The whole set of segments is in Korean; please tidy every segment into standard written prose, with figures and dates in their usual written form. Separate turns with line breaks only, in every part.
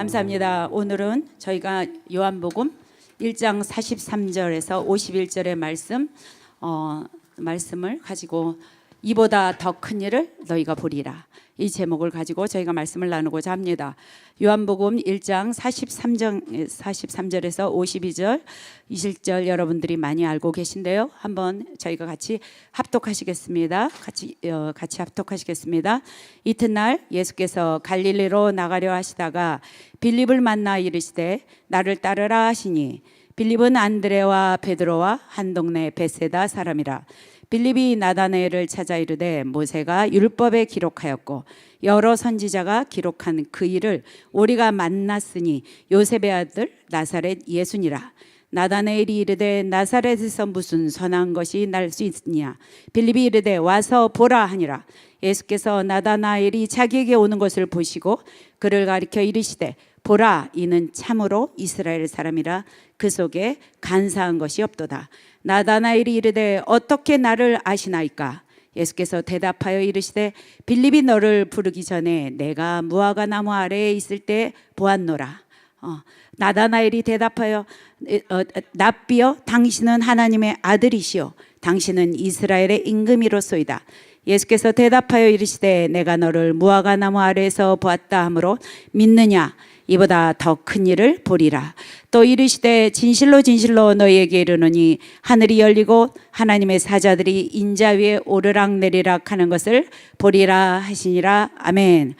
감사합니다. 오늘은 저희가 요한복음 1장 43절에서 51절의 말씀을 가지고 이보다 더 큰 일을 너희가 보리라, 이 제목을 가지고 저희가 말씀을 나누고자 합니다. 요한복음 1장 43절에서 52절, 20절 여러분들이 많이 알고 계신데요. 한번 저희가 같이 합독하시겠습니다. 같이 합독하시겠습니다. 이튿날 예수께서 갈릴리로 나가려 하시다가 빌립을 만나 이르시되 나를 따르라 하시니, 빌립은 안드레와 베드로와 한 동네 베세다 사람이라. 빌립이 나다나엘을 찾아 이르되 모세가 율법에 기록하였고 여러 선지자가 기록한 그 일을 우리가 만났으니 요셉의 아들 나사렛 예수니라. 나다나엘이 이르되 나사렛에서 무슨 선한 것이 날 수 있느냐. 빌립이 이르되 와서 보라 하니라. 예수께서 나다나엘이 자기에게 오는 것을 보시고 그를 가리켜 이르시되 보라, 이는 참으로 이스라엘 사람이라. 그 속에 간사한 것이 없도다. 나다나엘이 이르되 어떻게 나를 아시나이까. 예수께서 대답하여 이르시되 빌립이 너를 부르기 전에 내가 무화과 나무 아래에 있을 때 보았노라. 나다나엘이 대답하여 납비여, 당신은 하나님의 아들이시오, 당신은 이스라엘의 임금이로소이다. 예수께서 대답하여 이르시되 내가 너를 무화과 나무 아래에서 보았다 하므로 믿느냐. 이보다 더 큰 일을 보리라. 또 이르시되 진실로 진실로 너희에게 이르노니 하늘이 열리고 하나님의 사자들이 인자 위에 오르락내리락 하는 것을 보리라 하시니라. 아멘.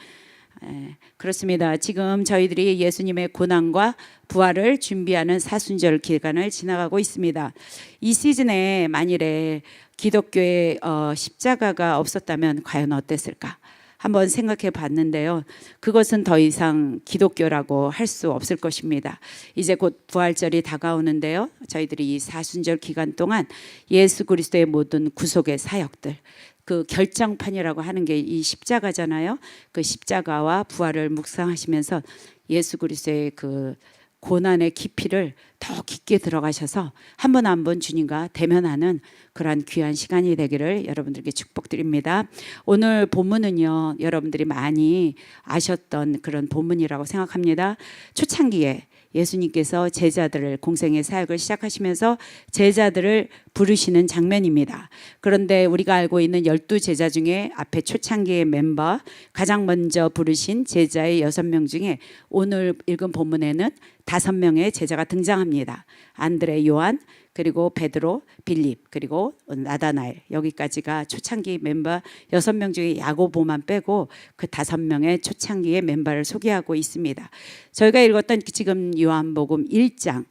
그렇습니다. 지금 저희들이 예수님의 고난과 부활을 준비하는 사순절 기간을 지나가고 있습니다. 이 시즌에 만일에 기독교에 십자가가 없었다면 과연 어땠을까? 한번 생각해 봤는데요. 그것은 더 이상 기독교라고 할 수 없을 것입니다. 이제 곧 부활절이 다가오는데요. 저희들이 이 사순절 기간 동안 예수 그리스도의 모든 구속의 사역들, 그 결정판이라고 하는 게 이 십자가잖아요. 그 십자가와 부활을 묵상하시면서 예수 그리스도의 그 고난의 깊이를 더 깊게 들어가셔서 한 번 한 번 주님과 대면하는 그러한 귀한 시간이 되기를 여러분들께 축복드립니다. 오늘 본문은요, 여러분들이 많이 아셨던 그런 본문이라고 생각합니다. 초창기에 예수님께서 제자들을, 공생의 사역을 시작하시면서 제자들을 부르시는 장면입니다. 그런데 우리가 알고 있는 12제자 중에 앞에 초창기의 멤버, 가장 먼저 부르신 제자의 6명 중에 오늘 읽은 본문에는 5명의 제자가 등장합니다. 안드레, 요한, 그리고 베드로, 빌립, 그리고 나다나엘, 여기까지가 초창기 멤버 6명 중에 야고보만 빼고 그 5명의 초창기의 멤버를 소개하고 있습니다. 저희가 읽었던 지금 요한복음 1장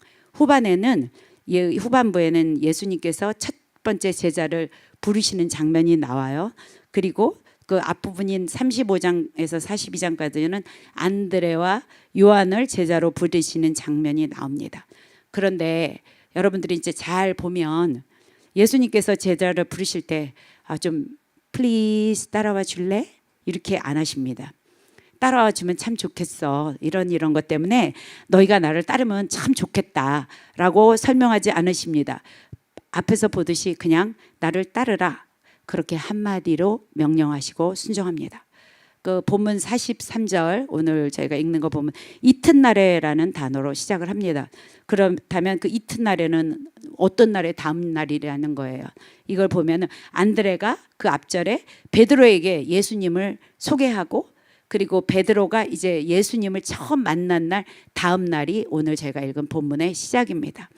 후반부에는 예수님께서 첫 번째 제자를 부르시는 장면이 나와요. 그리고 그 앞부분인 35장에서 42장까지는 안드레와 요한을 제자로 부르시는 장면이 나옵니다. 그런데 여러분들이 이제 잘 보면 예수님께서 제자를 부르실 때 좀 플리즈 따라와 줄래? 이렇게 안 하십니다. 따라와 주면 참 좋겠어, 이런 것 때문에 너희가 나를 따르면 참 좋겠다라고 설명하지 않으십니다. 앞에서 보듯이 그냥 나를 따르라, 그렇게 한마디로 명령하시고 순종합니다. 그 본문 43절 오늘 저희가 읽는 거 보면 이튿날에라는 단어로 시작을 합니다. 그렇다면 그 이튿날에는 어떤 날의 다음 날이라는 거예요. 이걸 보면 안드레가 그 앞절에 베드로에게 예수님을 소개하고, 그리고 베드로가 이제 예수님을 처음 만난 날 다음 날이 오늘 제가 읽은 본문의 시작입니다.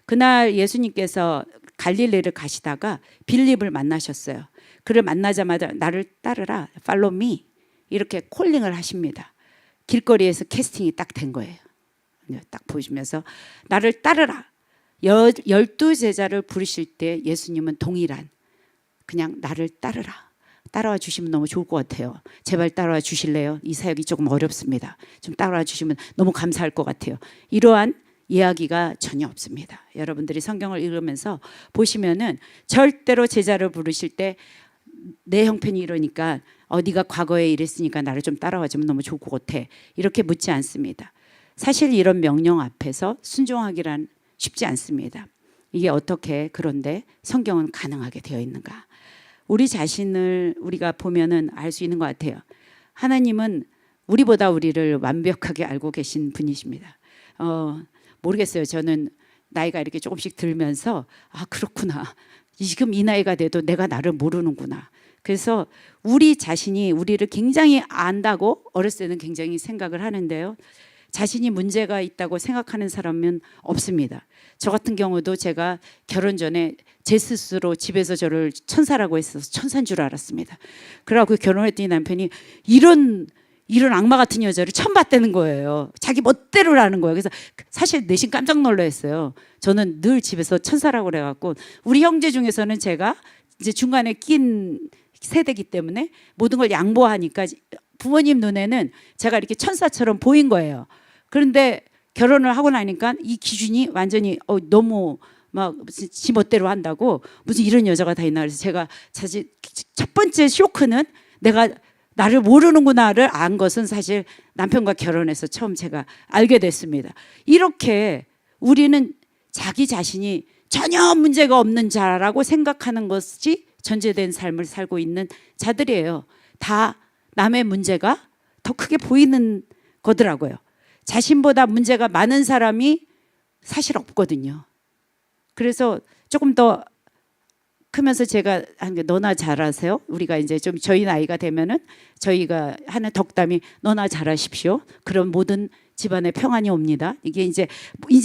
그날 예수님께서 갈릴리를 가시다가 빌립을 만나셨어요. 그를 만나자마자 나를 따르라, follow me, 이렇게 콜링을 하십니다. 길거리에서 캐스팅이 딱 된 거예요. 딱 보시면서 나를 따르라. 12제자를 부르실 때 예수님은 동일한, 그냥 나를 따르라, 따라와 주시면 너무 좋을 것 같아요. 제발 따라와 주실래요? 이 사역이 조금 어렵습니다. 좀 따라와 주시면 너무 감사할 것 같아요. 이러한 이야기가 전혀 없습니다. 여러분들이 성경을 읽으면서 보시면은 절대로 제자를 부르실 때 내 형편이 이러니까 네가 과거에 이랬으니까 나를 좀 따라와 주면 너무 좋을 것 같아, 이렇게 묻지 않습니다. 사실 이런 명령 앞에서 순종하기란 쉽지 않습니다. 이게 어떻게 그런데 성경은 가능하게 되어 있는가? 우리 자신을 우리가 보면은 알 수 있는 것 같아요. 하나님은 우리보다 우리를 완벽하게 알고 계신 분이십니다. 모르겠어요. 저는 나이가 이렇게 조금씩 들면서 아 그렇구나. 지금 이 나이가 돼도 내가 나를 모르는구나. 그래서 우리 자신이 우리를 굉장히 안다고 어렸을 때는 굉장히 생각을 하는데요. 자신이 문제가 있다고 생각하는 사람은 없습니다. 저 같은 경우도 제가 결혼 전에 제 스스로 집에서 저를 천사라고 했어서 천사인 줄 알았습니다. 그래갖고 결혼했더니 남편이 이런 악마 같은 여자를 처음 봤다는 거예요. 자기 멋대로라는 거예요. 그래서 사실 내심 깜짝 놀랐어요. 저는 늘 집에서 천사라고 그래갖고 우리 형제 중에서는 제가 이제 중간에 낀 세대이기 때문에 모든 걸 양보하니까 부모님 눈에는 제가 이렇게 천사처럼 보인 거예요. 그런데 결혼을 하고 나니까 이 기준이 완전히 너무 막 무슨 지 멋대로 한다고 무슨 이런 여자가 다 있나. 그래서 제가 사실 첫 번째 쇼크는 내가 나를 모르는구나를 안 것은 사실 남편과 결혼해서 처음 제가 알게 됐습니다. 이렇게 우리는 자기 자신이 전혀 문제가 없는 자라고 생각하는 것이 전제된 삶을 살고 있는 자들이에요. 다 남의 문제가 더 크게 보이는 거더라고요. 자신보다 문제가 많은 사람이 사실 없거든요. 그래서 조금 더 크면서 제가 한 게 너나 잘하세요. 우리가 이제 좀 저희 나이가 되면은 저희가 하는 덕담이 너나 잘하십시오. 그럼 모든 집안에 평안이 옵니다. 이게 이제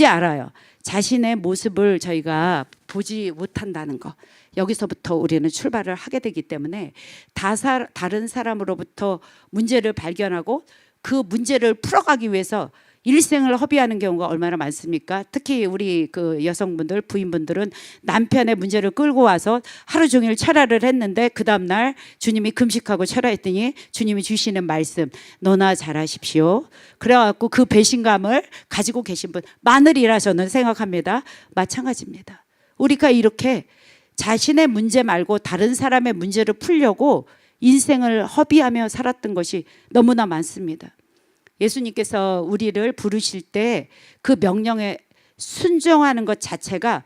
알아요. 자신의 모습을 저희가 보지 못한다는 거. 여기서부터 우리는 출발을 하게 되기 때문에 다른 사람으로부터 문제를 발견하고 그 문제를 풀어가기 위해서 일생을 허비하는 경우가 얼마나 많습니까? 특히 우리 그 여성분들, 부인분들은 남편의 문제를 끌고 와서 하루 종일 철야를 했는데 그 다음날 주님이 금식하고 철야했더니 주님이 주시는 말씀 너나 잘하십시오. 그래갖고 그 배신감을 가지고 계신 분 많으리라 저는 생각합니다. 마찬가지입니다. 우리가 이렇게 자신의 문제 말고 다른 사람의 문제를 풀려고 인생을 허비하며 살았던 것이 너무나 많습니다. 예수님께서 우리를 부르실 때 그 명령에 순종하는 것 자체가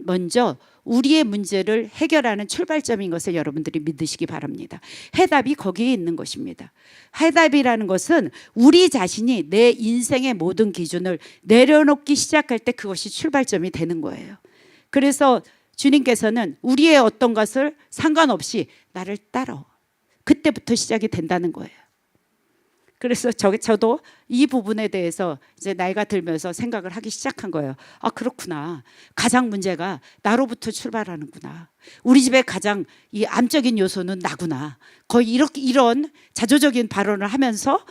먼저 우리의 문제를 해결하는 출발점인 것을 여러분들이 믿으시기 바랍니다. 해답이 거기에 있는 것입니다. 해답이라는 것은 우리 자신이 내 인생의 모든 기준을 내려놓기 시작할 때 그것이 출발점이 되는 거예요. 그래서 주님께서는 우리의 어떤 것을 상관없이 나를 따라와. 그때부터 시작이 된다는 거예요. 그래서 저도 이 부분에 대해서 이제 나이가 들면서 생각을 하기 시작한 거예요. 아 그렇구나. 가장 문제가 나로부터 출발하는구나. 우리 집의 가장 이 암적인 요소는 나구나. 거의 이런 자조적인 발언을 하면서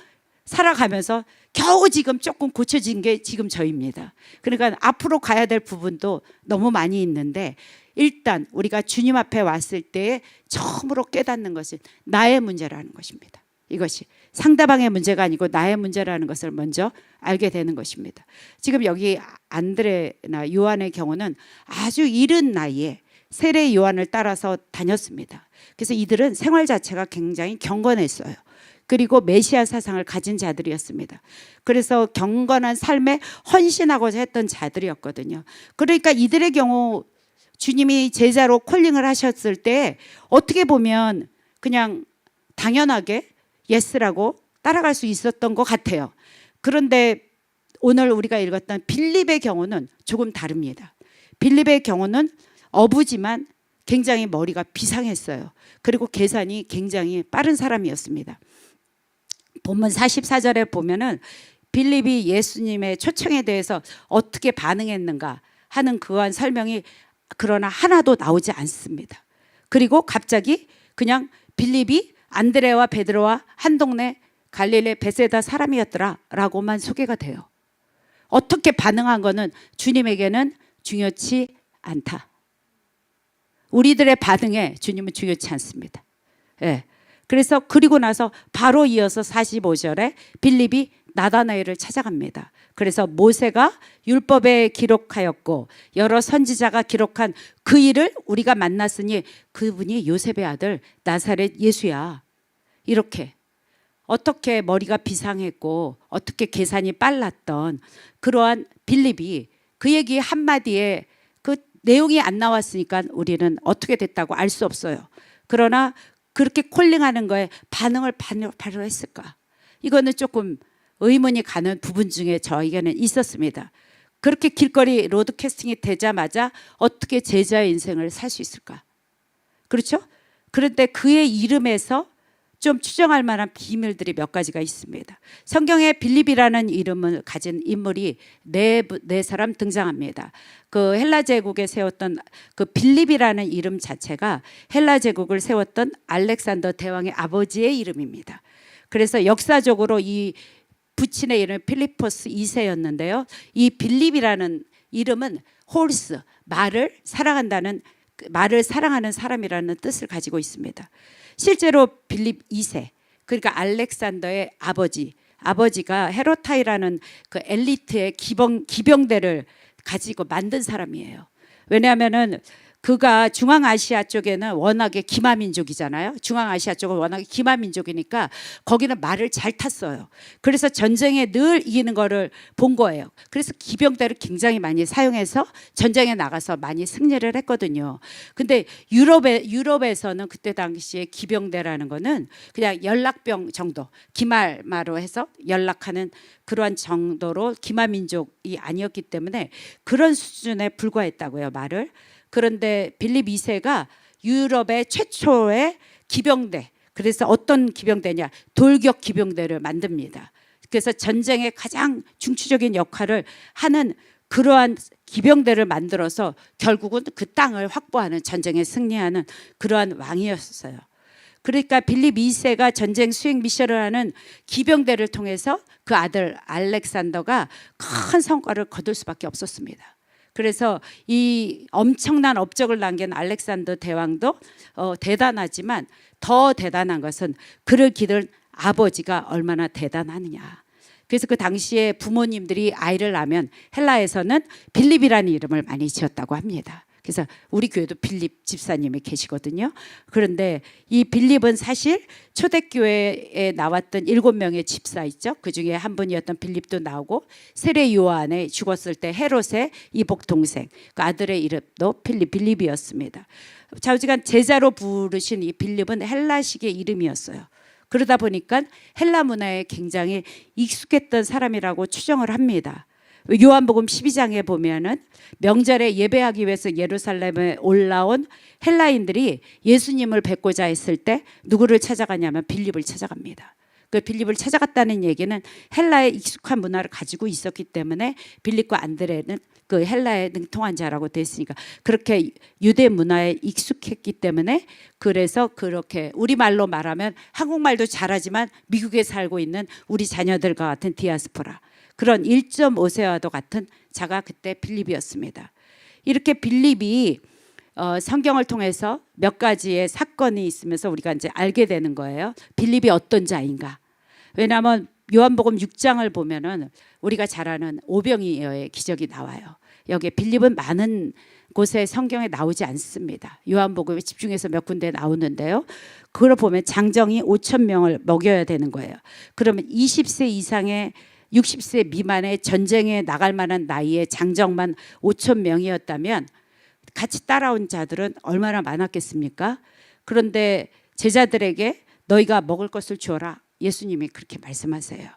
살아가면서 겨우 지금 조금 고쳐진 게 지금 저입니다. 그러니까 앞으로 가야 될 부분도 너무 많이 있는데 일단 우리가 주님 앞에 왔을 때 처음으로 깨닫는 것은 나의 문제라는 것입니다. 이것이 상대방의 문제가 아니고 나의 문제라는 것을 먼저 알게 되는 것입니다. 지금 여기 안드레나 요한의 경우는 아주 이른 나이에 세례 요한을 따라서 다녔습니다. 그래서 이들은 생활 자체가 굉장히 경건했어요. 그리고 메시아 사상을 가진 자들이었습니다. 그래서 경건한 삶에 헌신하고자 했던 자들이었거든요. 그러니까 이들의 경우 주님이 제자로 콜링을 하셨을 때 어떻게 보면 그냥 당연하게 예스라고 따라갈 수 있었던 것 같아요. 그런데 오늘 우리가 읽었던 빌립의 경우는 조금 다릅니다. 빌립의 경우는 어부지만 굉장히 머리가 비상했어요. 그리고 계산이 굉장히 빠른 사람이었습니다. 본문 44절에 보면은 빌립이 예수님의 초청에 대해서 어떻게 반응했는가 하는 그러한 설명이 그러나 하나도 나오지 않습니다. 그리고 갑자기 그냥 빌립이 안드레와 베드로와 한 동네 갈릴리 베세다 사람이었더라 라고만 소개가 돼요. 어떻게 반응한 거는 주님에게는 중요치 않다. 우리들의 반응에 주님은 중요치 않습니다. 예. 그래서 그리고 나서 바로 이어서 45절에 빌립이 나다나엘을 찾아갑니다. 그래서 모세가 율법에 기록하였고 여러 선지자가 기록한 그 일을 우리가 만났으니 그분이 요셉의 아들 나사렛 예수야. 이렇게 어떻게 머리가 비상했고 어떻게 계산이 빨랐던 그러한 빌립이 그 얘기 한마디에 그 내용이 안 나왔으니까 우리는 어떻게 됐다고 알 수 없어요. 그러나 그렇게 콜링하는 거에 반응을 바로 했을까? 이거는 조금 의문이 가는 부분 중에 저에게는 있었습니다. 그렇게 길거리 로드 캐스팅이 되자마자 어떻게 제자의 인생을 살 수 있을까? 그렇죠? 그런데 그의 이름에서 좀 추정할 만한 비밀들이 몇 가지가 있습니다. 성경에 빌립이라는 이름을 가진 인물이 네 사람 등장합니다. 그 헬라 제국에 세웠던 그 빌립이라는 이름 자체가 헬라 제국을 세웠던 알렉산더 대왕의 아버지의 이름입니다. 그래서 역사적으로 이 부친의 이름은 필리포스 2세였는데요. 이 빌립이라는 이름은 홀스, 말을 사랑하는 사람이라는 뜻을 가지고 있습니다. 실제로 빌립 2세, 그러니까 알렉산더의 아버지가 헤로타이라는 그 엘리트의 기병대를 가지고 만든 사람이에요. 왜냐하면은 그가 중앙아시아 쪽에는 워낙에 기마민족이잖아요. 중앙아시아 쪽은 워낙에 기마민족이니까 거기는 말을 잘 탔어요. 그래서 전쟁에 늘 이기는 거를 본 거예요. 그래서 기병대를 굉장히 많이 사용해서 전쟁에 나가서 많이 승리를 했거든요. 근데 유럽에서는 그때 당시에 기병대라는 거는 그냥 연락병 정도, 기말마로 해서 연락하는 그러한 정도로 기마민족이 아니었기 때문에 그런 수준에 불과했다고요, 말을. 그런데 빌립 2세가 유럽의 최초의 기병대, 그래서 어떤 기병대냐, 돌격 기병대를 만듭니다. 그래서 전쟁에 가장 중추적인 역할을 하는 그러한 기병대를 만들어서 결국은 그 땅을 확보하는, 전쟁에 승리하는 그러한 왕이었어요. 그러니까 빌립 2세가 전쟁 수행 미션을 하는 기병대를 통해서 그 아들 알렉산더가 큰 성과를 거둘 수밖에 없었습니다. 그래서 이 엄청난 업적을 남긴 알렉산더 대왕도 대단하지만 더 대단한 것은 그를 기른 아버지가 얼마나 대단하느냐. 그래서 그 당시에 부모님들이 아이를 낳으면 헬라에서는 빌립이라는 이름을 많이 지었다고 합니다. 그래서 우리 교회도 빌립 집사님이 계시거든요. 그런데 이 빌립은 사실 초대교회에 나왔던 7명의 집사 있죠. 그중에 한 분이었던 빌립도 나오고 세례 요한에 죽었을 때 헤롯의 이복 동생, 그 아들의 이름도 빌립이었습니다. 좌우지간 제자로 부르신 이 빌립은 헬라식의 이름이었어요. 그러다 보니까 헬라 문화에 굉장히 익숙했던 사람이라고 추정을 합니다. 요한복음 12장에 보면은 명절에 예배하기 위해서 예루살렘에 올라온 헬라인들이 예수님을 뵙고자 했을 때 누구를 찾아가냐면 빌립을 찾아갑니다. 그 빌립을 찾아갔다는 얘기는 헬라의 익숙한 문화를 가지고 있었기 때문에 빌립과 안드레는 그 헬라에 능통한 자라고 됐으니까 그렇게 유대 문화에 익숙했기 때문에 그래서 그렇게 우리말로 말하면 한국말도 잘하지만 미국에 살고 있는 우리 자녀들과 같은 디아스포라, 그런 1.5세와도 같은 자가 그때 빌립이었습니다. 이렇게 빌립이 성경을 통해서 몇 가지의 사건이 있으면서 우리가 이제 알게 되는 거예요. 빌립이 어떤 자인가. 왜냐하면 요한복음 6장을 보면은 우리가 잘 아는 오병이어의 기적이 나와요. 여기에 빌립은 많은 곳에 성경에 나오지 않습니다. 요한복음에 집중해서 몇 군데 나오는데요. 그걸 보면 장정이 5,000명을 먹여야 되는 거예요. 그러면 20세 이상의 60세 미만의 전쟁에 나갈 만한 나이의 장정만 5,000명이었다면 같이 따라온 자들은 얼마나 많았겠습니까? 그런데 제자들에게 너희가 먹을 것을 주어라. 예수님이 그렇게 말씀하세요.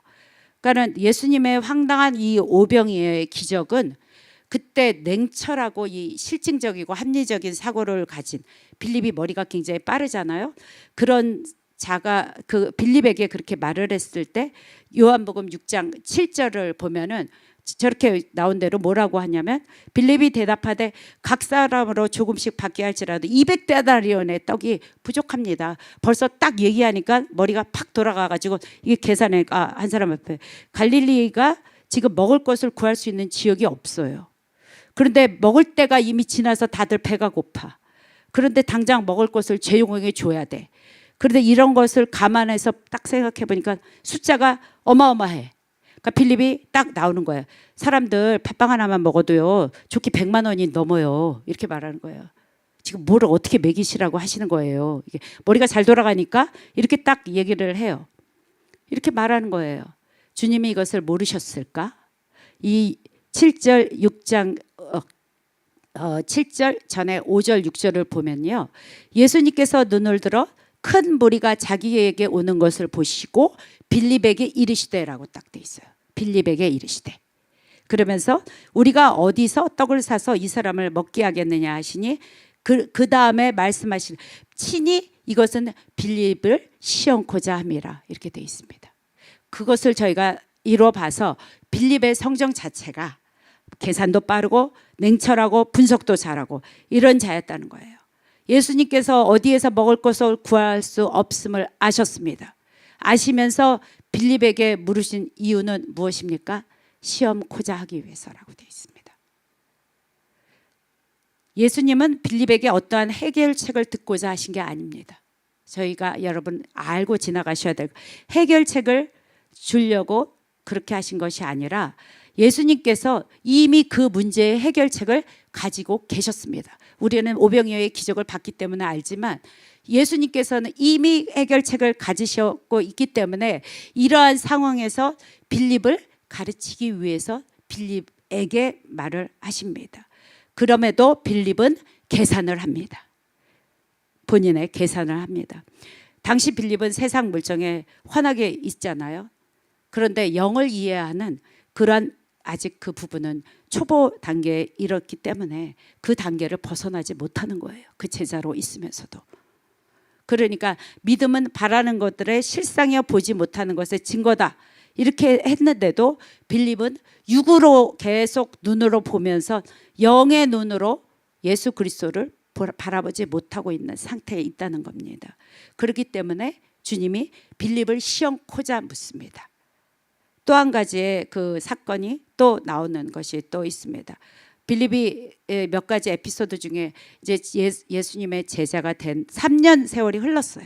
그러니까 예수님의 황당한 이 오병이어의 기적은 그때 냉철하고 이 실증적이고 합리적인 사고를 가진 빌립이 머리가 굉장히 빠르잖아요. 그런 자가 그 빌립에게 그렇게 말을 했을 때 요한복음 6장 7절을 보면은 저렇게 나온 대로 뭐라고 하냐면 빌립이 대답하되 각 사람으로 조금씩 받게 할지라도 200데나리온의 떡이 부족합니다. 벌써 딱 얘기하니까 머리가 팍 돌아가가지고 이게 계산해 한 사람 앞에 갈릴리가 지금 먹을 것을 구할 수 있는 지역이 없어요. 그런데 먹을 때가 이미 지나서 다들 배가 고파. 그런데 당장 먹을 것을 제공해 줘야 돼. 그런데 이런 것을 감안해서 딱 생각해 보니까 숫자가 어마어마해. 그러니까 빌립이 딱 나오는 거예요. 사람들 팥빵 하나만 먹어도요 좋게 100만 원이 넘어요. 이렇게 말하는 거예요. 지금 뭐를 어떻게 먹이시라고 하시는 거예요. 이게 머리가 잘 돌아가니까 이렇게 딱 얘기를 해요. 이렇게 말하는 거예요. 주님이 이것을 모르셨을까? 이 7절 6장 7절 전에 5절 6절을 보면요. 예수님께서 눈을 들어 큰 무리가 자기에게 오는 것을 보시고 빌립에게 이르시되라고 딱 돼 있어요. 빌립에게 이르시되. 그러면서 우리가 어디서 떡을 사서 이 사람을 먹게 하겠느냐 하시니 그 다음에 말씀하신 친히 이것은 빌립을 시험코자 함이라 이렇게 돼 있습니다. 그것을 저희가 이뤄 봐서 빌립의 성정 자체가 계산도 빠르고 냉철하고 분석도 잘하고 이런 자였다는 거예요. 예수님께서 어디에서 먹을 것을 구할 수 없음을 아셨습니다. 아시면서 빌립에게 물으신 이유는 무엇입니까? 시험코자 하기 위해서라고 되어 있습니다. 예수님은 빌립에게 어떠한 해결책을 듣고자 하신 게 아닙니다. 저희가 여러분 알고 지나가셔야 될 해결책을 주려고 그렇게 하신 것이 아니라 예수님께서 이미 그 문제의 해결책을 가지고 계셨습니다. 우리는 오병이어의 기적을 봤기 때문에 알지만 예수님께서는 이미 해결책을 가지셨고 있기 때문에 이러한 상황에서 빌립을 가르치기 위해서 빌립에게 말을 하십니다. 그럼에도 빌립은 계산을 합니다. 본인의 계산을 합니다. 당시 빌립은 세상 물정에 환하게 있잖아요. 그런데 영을 이해하는 그러한 아직 그 부분은 초보 단계에 이르렀기 때문에 그 단계를 벗어나지 못하는 거예요. 그 제자로 있으면서도. 그러니까 믿음은 바라는 것들의 실상이어 보지 못하는 것의 증거다. 이렇게 했는데도 빌립은 육으로 계속 눈으로 보면서 영의 눈으로 예수 그리스도를 바라보지 못하고 있는 상태에 있다는 겁니다. 그렇기 때문에 주님이 빌립을 시험코자 묻습니다. 또 한 가지의 그 사건이 또 나오는 것이 또 있습니다. 빌립이 몇 가지 에피소드 중에 이제 예수님의 제자가 된 3년 세월이 흘렀어요.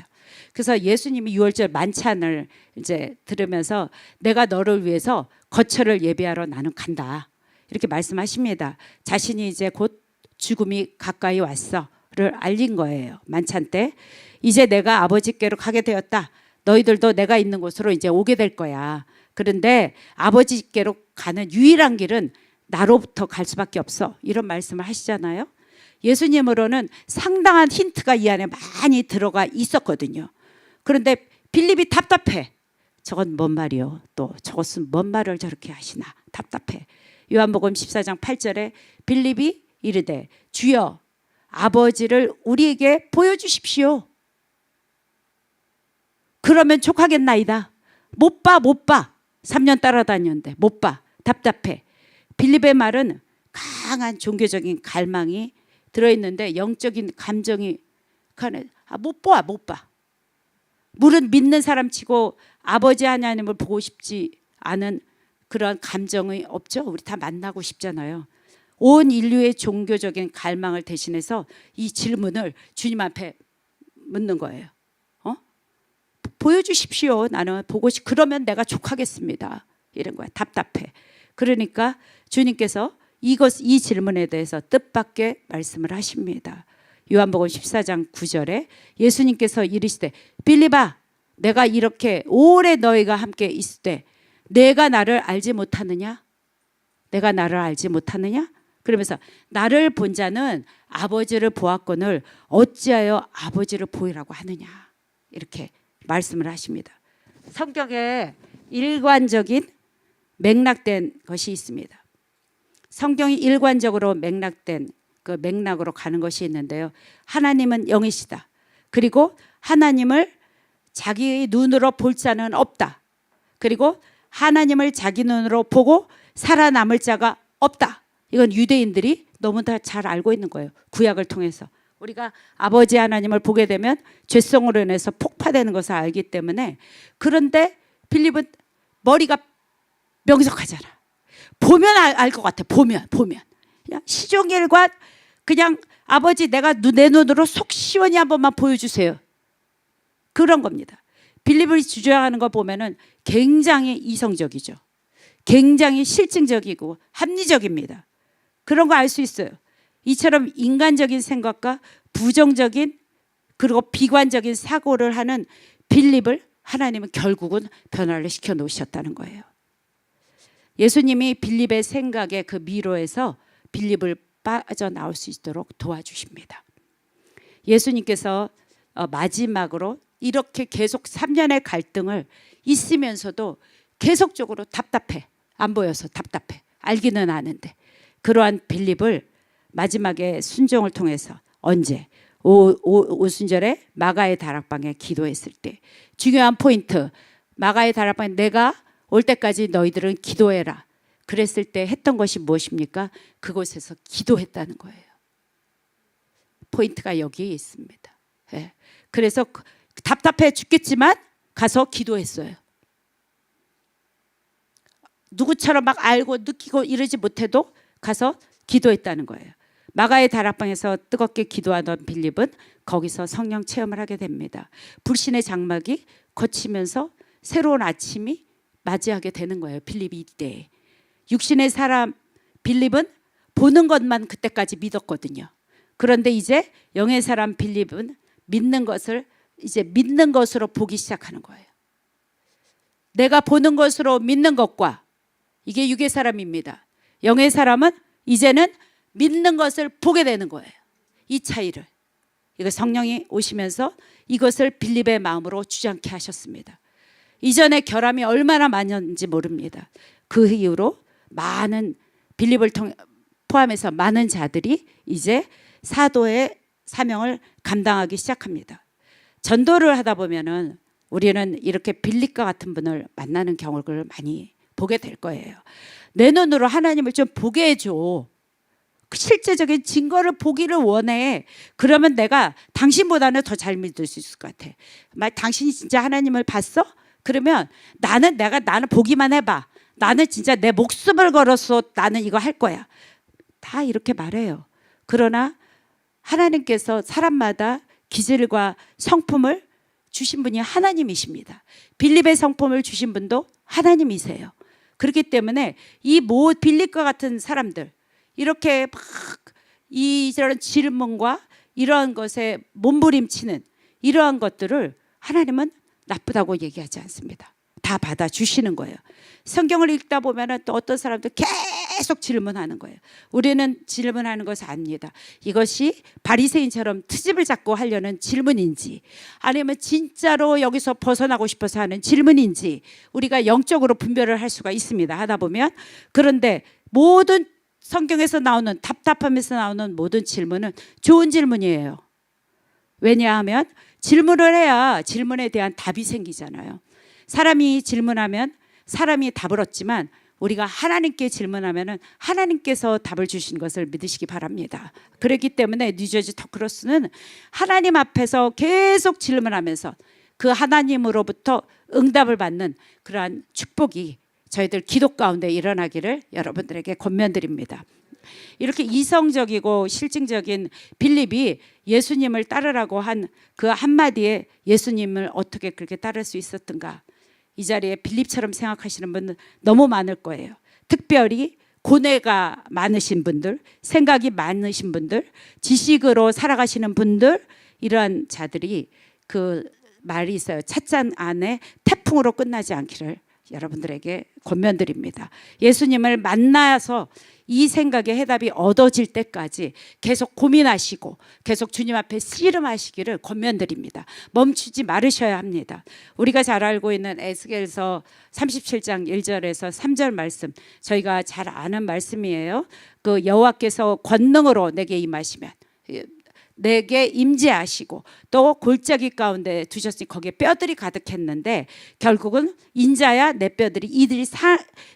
그래서 예수님이 유월절 만찬을 이제 들으면서 내가 너를 위해서 거처를 예비하러 나는 간다. 이렇게 말씀하십니다. 자신이 이제 곧 죽음이 가까이 왔어를 알린 거예요. 만찬 때. 이제 내가 아버지께로 가게 되었다. 너희들도 내가 있는 곳으로 이제 오게 될 거야. 그런데 아버지께로 가는 유일한 길은 나로부터 갈 수밖에 없어. 이런 말씀을 하시잖아요. 예수님으로는 상당한 힌트가 이 안에 많이 들어가 있었거든요. 그런데 빌립이 답답해. 저건 뭔 말이요? 또 저것은 뭔 말을 저렇게 하시나? 답답해. 요한복음 14장 8절에 빌립이 이르되 주여 아버지를 우리에게 보여주십시오. 그러면 족하겠나이다. 못 봐. 3년 따라다녔는데 못 봐. 답답해. 빌립의 말은 강한 종교적인 갈망이 들어있는데 영적인 감정이 못 봐. 물은 믿는 사람 치고 아버지 하나님을 보고 싶지 않은 그런 감정이 없죠. 우리 다 만나고 싶잖아요. 온 인류의 종교적인 갈망을 대신해서 이 질문을 주님 앞에 묻는 거예요. 보여주십시오. 나는 보고 그러면 내가 족하겠습니다. 이런 거야. 답답해. 그러니까 주님께서 이 질문에 대해서 뜻밖의 말씀을 하십니다. 요한복음 14장 9절에 예수님께서 이르시되 빌립아 내가 이렇게 오래 너희가 함께 있을 때 내가 나를 알지 못하느냐? 내가 나를 알지 못하느냐? 그러면서 나를 본 자는 아버지를 보았거늘 어찌하여 아버지를 보이라고 하느냐? 이렇게 말씀을 하십니다. 성경에 일관적인 맥락된 것이 있습니다. 성경이 일관적으로 맥락된 그 맥락으로 가는 것이 있는데요. 하나님은 영이시다. 그리고 하나님을 자기의 눈으로 볼 자는 없다. 그리고 하나님을 자기 눈으로 보고 살아남을 자가 없다. 이건 유대인들이 너무 다 잘 알고 있는 거예요. 구약을 통해서. 우리가 아버지 하나님을 보게 되면 죄성으로 인해서 폭파되는 것을 알기 때문에. 그런데 빌립은 머리가 명석하잖아. 보면 알 것 같아. 보면 그냥 시종일관 그냥 아버지 내가 내 눈으로 속 시원히 한 번만 보여주세요. 그런 겁니다. 빌립이 주장하는 거 보면은 굉장히 이성적이죠. 굉장히 실증적이고 합리적입니다. 그런 거 알 수 있어요. 이처럼 인간적인 생각과 부정적인 그리고 비관적인 사고를 하는 빌립을 하나님은 결국은 변화를 시켜 놓으셨다는 거예요. 예수님이 빌립의 생각의 그 미로에서 빌립을 빠져나올 수 있도록 도와주십니다. 예수님께서 마지막으로 이렇게 계속 3년의 갈등을 있으면서도 계속적으로 답답해. 안 보여서 답답해. 알기는 아는데. 그러한 빌립을 마지막에 순종을 통해서 언제? 오순절에 마가의 다락방에 기도했을 때 중요한 포인트. 마가의 다락방에 내가 올 때까지 너희들은 기도해라. 그랬을 때 했던 것이 무엇입니까? 그곳에서 기도했다는 거예요. 포인트가 여기에 있습니다. 예. 그래서 답답해 죽겠지만 가서 기도했어요. 누구처럼 막 알고 느끼고 이러지 못해도 가서 기도했다는 거예요. 마가의 다락방에서 뜨겁게 기도하던 빌립은 거기서 성령 체험을 하게 됩니다. 불신의 장막이 거치면서 새로운 아침이 맞이하게 되는 거예요. 빌립이 이때. 육신의 사람 빌립은 보는 것만 그때까지 믿었거든요. 그런데 이제 영의 사람 빌립은 믿는 것을 이제 믿는 것으로 보기 시작하는 거예요. 내가 보는 것으로 믿는 것과 이게 육의 사람입니다. 영의 사람은 이제는 믿는 것을 보게 되는 거예요. 이 차이를. 이거 성령이 오시면서 이것을 빌립의 마음으로 주장케 하셨습니다. 이전에 결함이 얼마나 많았는지 모릅니다. 그 이후로 많은 빌립을 포함해서 많은 자들이 이제 사도의 사명을 감당하기 시작합니다. 전도를 하다 보면은 우리는 이렇게 빌립과 같은 분을 만나는 경우를 많이 보게 될 거예요. 내 눈으로 하나님을 좀 보게 해줘. 실제적인 증거를 보기를 원해. 그러면 내가 당신보다는 더 잘 믿을 수 있을 것 같아. 당신이 진짜 하나님을 봤어? 그러면 나는 보기만 해봐. 나는 진짜 내 목숨을 걸어서 나는 이거 할 거야. 다 이렇게 말해요. 그러나 하나님께서 사람마다 기질과 성품을 주신 분이 하나님이십니다. 빌립의 성품을 주신 분도 하나님이세요. 그렇기 때문에 이 빌립과 같은 사람들 이렇게 막 이런 질문과 이러한 것에 몸부림치는 이러한 것들을 하나님은 나쁘다고 얘기하지 않습니다. 다 받아주시는 거예요. 성경을 읽다 보면 또 어떤 사람들 계속 질문하는 거예요. 우리는 질문하는 것이 아닙니다. 이것이 바리새인처럼 트집을 잡고 하려는 질문인지 아니면 진짜로 여기서 벗어나고 싶어서 하는 질문인지 우리가 영적으로 분별을 할 수가 있습니다. 하다 보면. 그런데 모든 성경에서 나오는 답답함에서 나오는 모든 질문은 좋은 질문이에요. 왜냐하면 질문을 해야 질문에 대한 답이 생기잖아요. 사람이 질문하면 사람이 답을 얻지만 우리가 하나님께 질문하면 하나님께서 답을 주신 것을 믿으시기 바랍니다. 그렇기 때문에 뉴저지 터크로스는 하나님 앞에서 계속 질문하면서 그 하나님으로부터 응답을 받는 그러한 축복이 저희들 기도 가운데 일어나기를 여러분들에게 권면드립니다. 이렇게 이성적이고 실증적인 빌립이 예수님을 따르라고 한 그 한마디에 예수님을 어떻게 그렇게 따를 수 있었던가. 이 자리에 빌립처럼 생각하시는 분은 너무 많을 거예요. 특별히 고뇌가 많으신 분들, 생각이 많으신 분들, 지식으로 살아가시는 분들 이러한 자들이 그 말이 있어요. 찻잔 안에 태풍으로 끝나지 않기를 여러분들에게 권면드립니다. 예수님을 만나서 이 생각의 해답이 얻어질 때까지 계속 고민하시고 계속 주님 앞에 씨름하시기를 권면드립니다. 멈추지 말으셔야 합니다. 우리가 잘 알고 있는 에스겔서 37장 1절에서 3절 말씀, 저희가 잘 아는 말씀이에요. 그 여호와께서 권능으로 내게 임하시면 내게 임재하시고 또 골짜기 가운데 두셨으니 거기에 뼈들이 가득했는데 결국은 인자야 내 뼈들이 이들이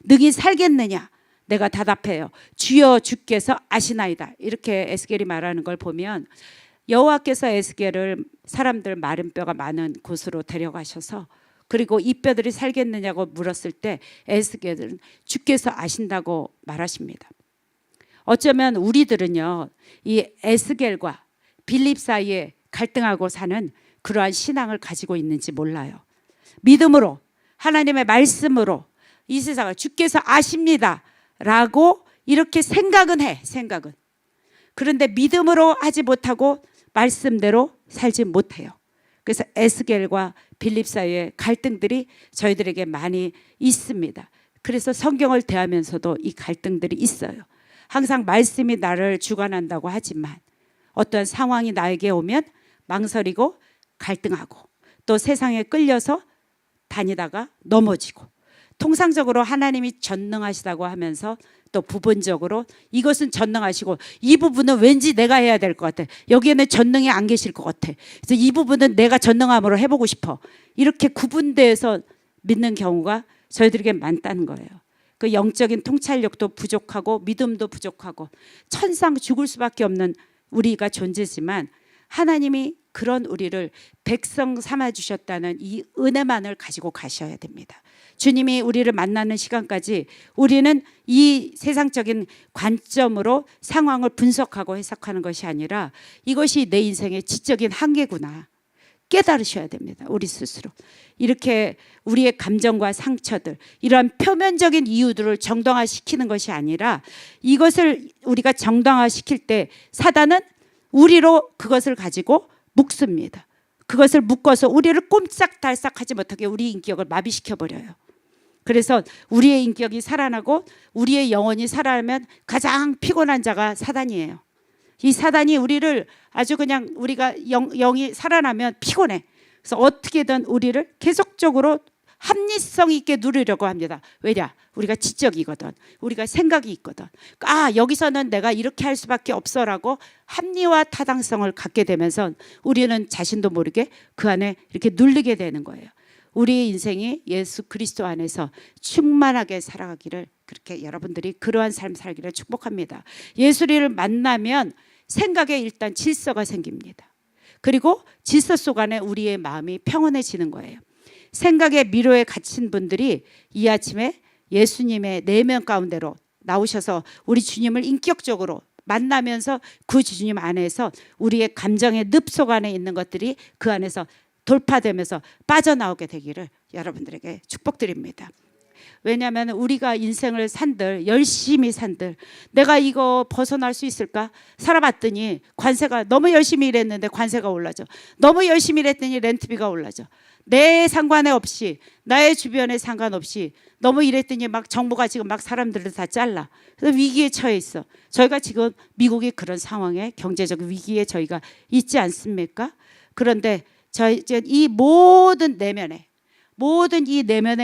능히 살겠느냐. 내가 대답해요. 주여 주께서 아시나이다. 이렇게 에스겔이 말하는 걸 보면 여호와께서 에스겔을 사람들 마른 뼈가 많은 곳으로 데려가셔서 그리고 이 뼈들이 살겠느냐고 물었을 때 에스겔은 주께서 아신다고 말하십니다. 어쩌면 우리들은요 이 에스겔과 빌립 사이에 갈등하고 사는 그러한 신앙을 가지고 있는지 몰라요. 믿음으로 하나님의 말씀으로 이 세상을 주께서 아십니다 라고 이렇게 생각은 해. 생각은. 그런데 믿음으로 하지 못하고 말씀대로 살지 못해요. 그래서 에스겔과 빌립 사이의 갈등들이 저희들에게 많이 있습니다. 그래서 성경을 대하면서도 이 갈등들이 있어요. 항상 말씀이 나를 주관한다고 하지만 어떤 상황이 나에게 오면 망설이고 갈등하고 또 세상에 끌려서 다니다가 넘어지고, 통상적으로 하나님이 전능하시다고 하면서 또 부분적으로 이것은 전능하시고 이 부분은 왠지 내가 해야 될 것 같아, 여기에는 전능이 안 계실 것 같아, 그래서 이 부분은 내가 전능함으로 해보고 싶어, 이렇게 구분돼서 믿는 경우가 저희들에게 많다는 거예요. 그 영적인 통찰력도 부족하고 믿음도 부족하고 천상 죽을 수밖에 없는 우리가 존재지만, 하나님이 그런 우리를 백성 삼아 주셨다는 이 은혜만을 가지고 가셔야 됩니다. 주님이 우리를 만나는 시간까지 우리는 이 세상적인 관점으로 상황을 분석하고 해석하는 것이 아니라 이것이 내 인생의 지적인 한계구나 깨달으셔야 됩니다. 우리 스스로 이렇게 우리의 감정과 상처들, 이러한 표면적인 이유들을 정당화시키는 것이 아니라, 이것을 우리가 정당화시킬 때 사단은 우리로 그것을 가지고 묶습니다. 그것을 묶어서 우리를 꼼짝달싹하지 못하게 우리 인격을 마비시켜버려요. 그래서 우리의 인격이 살아나고 우리의 영혼이 살아나면 가장 피곤한 자가 사단이에요. 이 사단이 우리를 아주 그냥, 우리가 영이 살아나면 피곤해. 그래서 어떻게든 우리를 계속적으로 합리성 있게 누리려고 합니다. 왜냐? 우리가 지적이거든, 우리가 생각이 있거든. 아, 여기서는 내가 이렇게 할 수밖에 없어라고 합리와 타당성을 갖게 되면서 우리는 자신도 모르게 그 안에 이렇게 눌리게 되는 거예요. 우리의 인생이 예수 그리스도 안에서 충만하게 살아가기를, 그렇게 여러분들이 그러한 삶 살기를 축복합니다. 예수를 만나면 생각에 일단 질서가 생깁니다. 그리고 질서 속 안에 우리의 마음이 평온해지는 거예요. 생각의 미로에 갇힌 분들이 이 아침에 예수님의 내면 가운데로 나오셔서 우리 주님을 인격적으로 만나면서 그 주님 안에서 우리의 감정의 늪속 안에 있는 것들이 그 안에서 돌파되면서 빠져나오게 되기를 여러분들에게 축복드립니다. 왜냐하면 우리가 인생을 산들, 열심히 산들, 내가 이거 벗어날 수 있을까? 살아봤더니 관세가, 너무 열심히 일했는데 관세가 올라져, 너무 열심히 일했더니 렌트비가 올라져, 내 상관에 없이, 나의 주변에 상관없이 너무 일했더니 막 정부가 지금 막 사람들을 다 잘라. 그래서 위기에 처해 있어. 저희가 지금 미국이 그런 상황에, 경제적 위기에 저희가 있지 않습니까? 그런데 저희 이 모든 내면의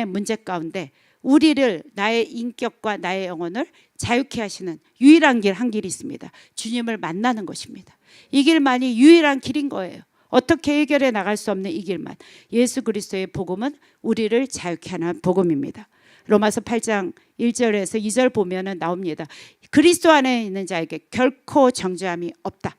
문제 가운데 우리를, 나의 인격과 나의 영혼을 자유케 하시는 유일한 길, 한 길이 있습니다. 주님을 만나는 것입니다. 이 길만이 유일한 길인 거예요. 어떻게 해결해 나갈 수 없는 이 길만, 예수 그리스도의 복음은 우리를 자유케 하는 복음입니다. 로마서 8장 1절에서 2절 보면은 나옵니다. 그리스도 안에 있는 자에게 결코 정죄함이 없다.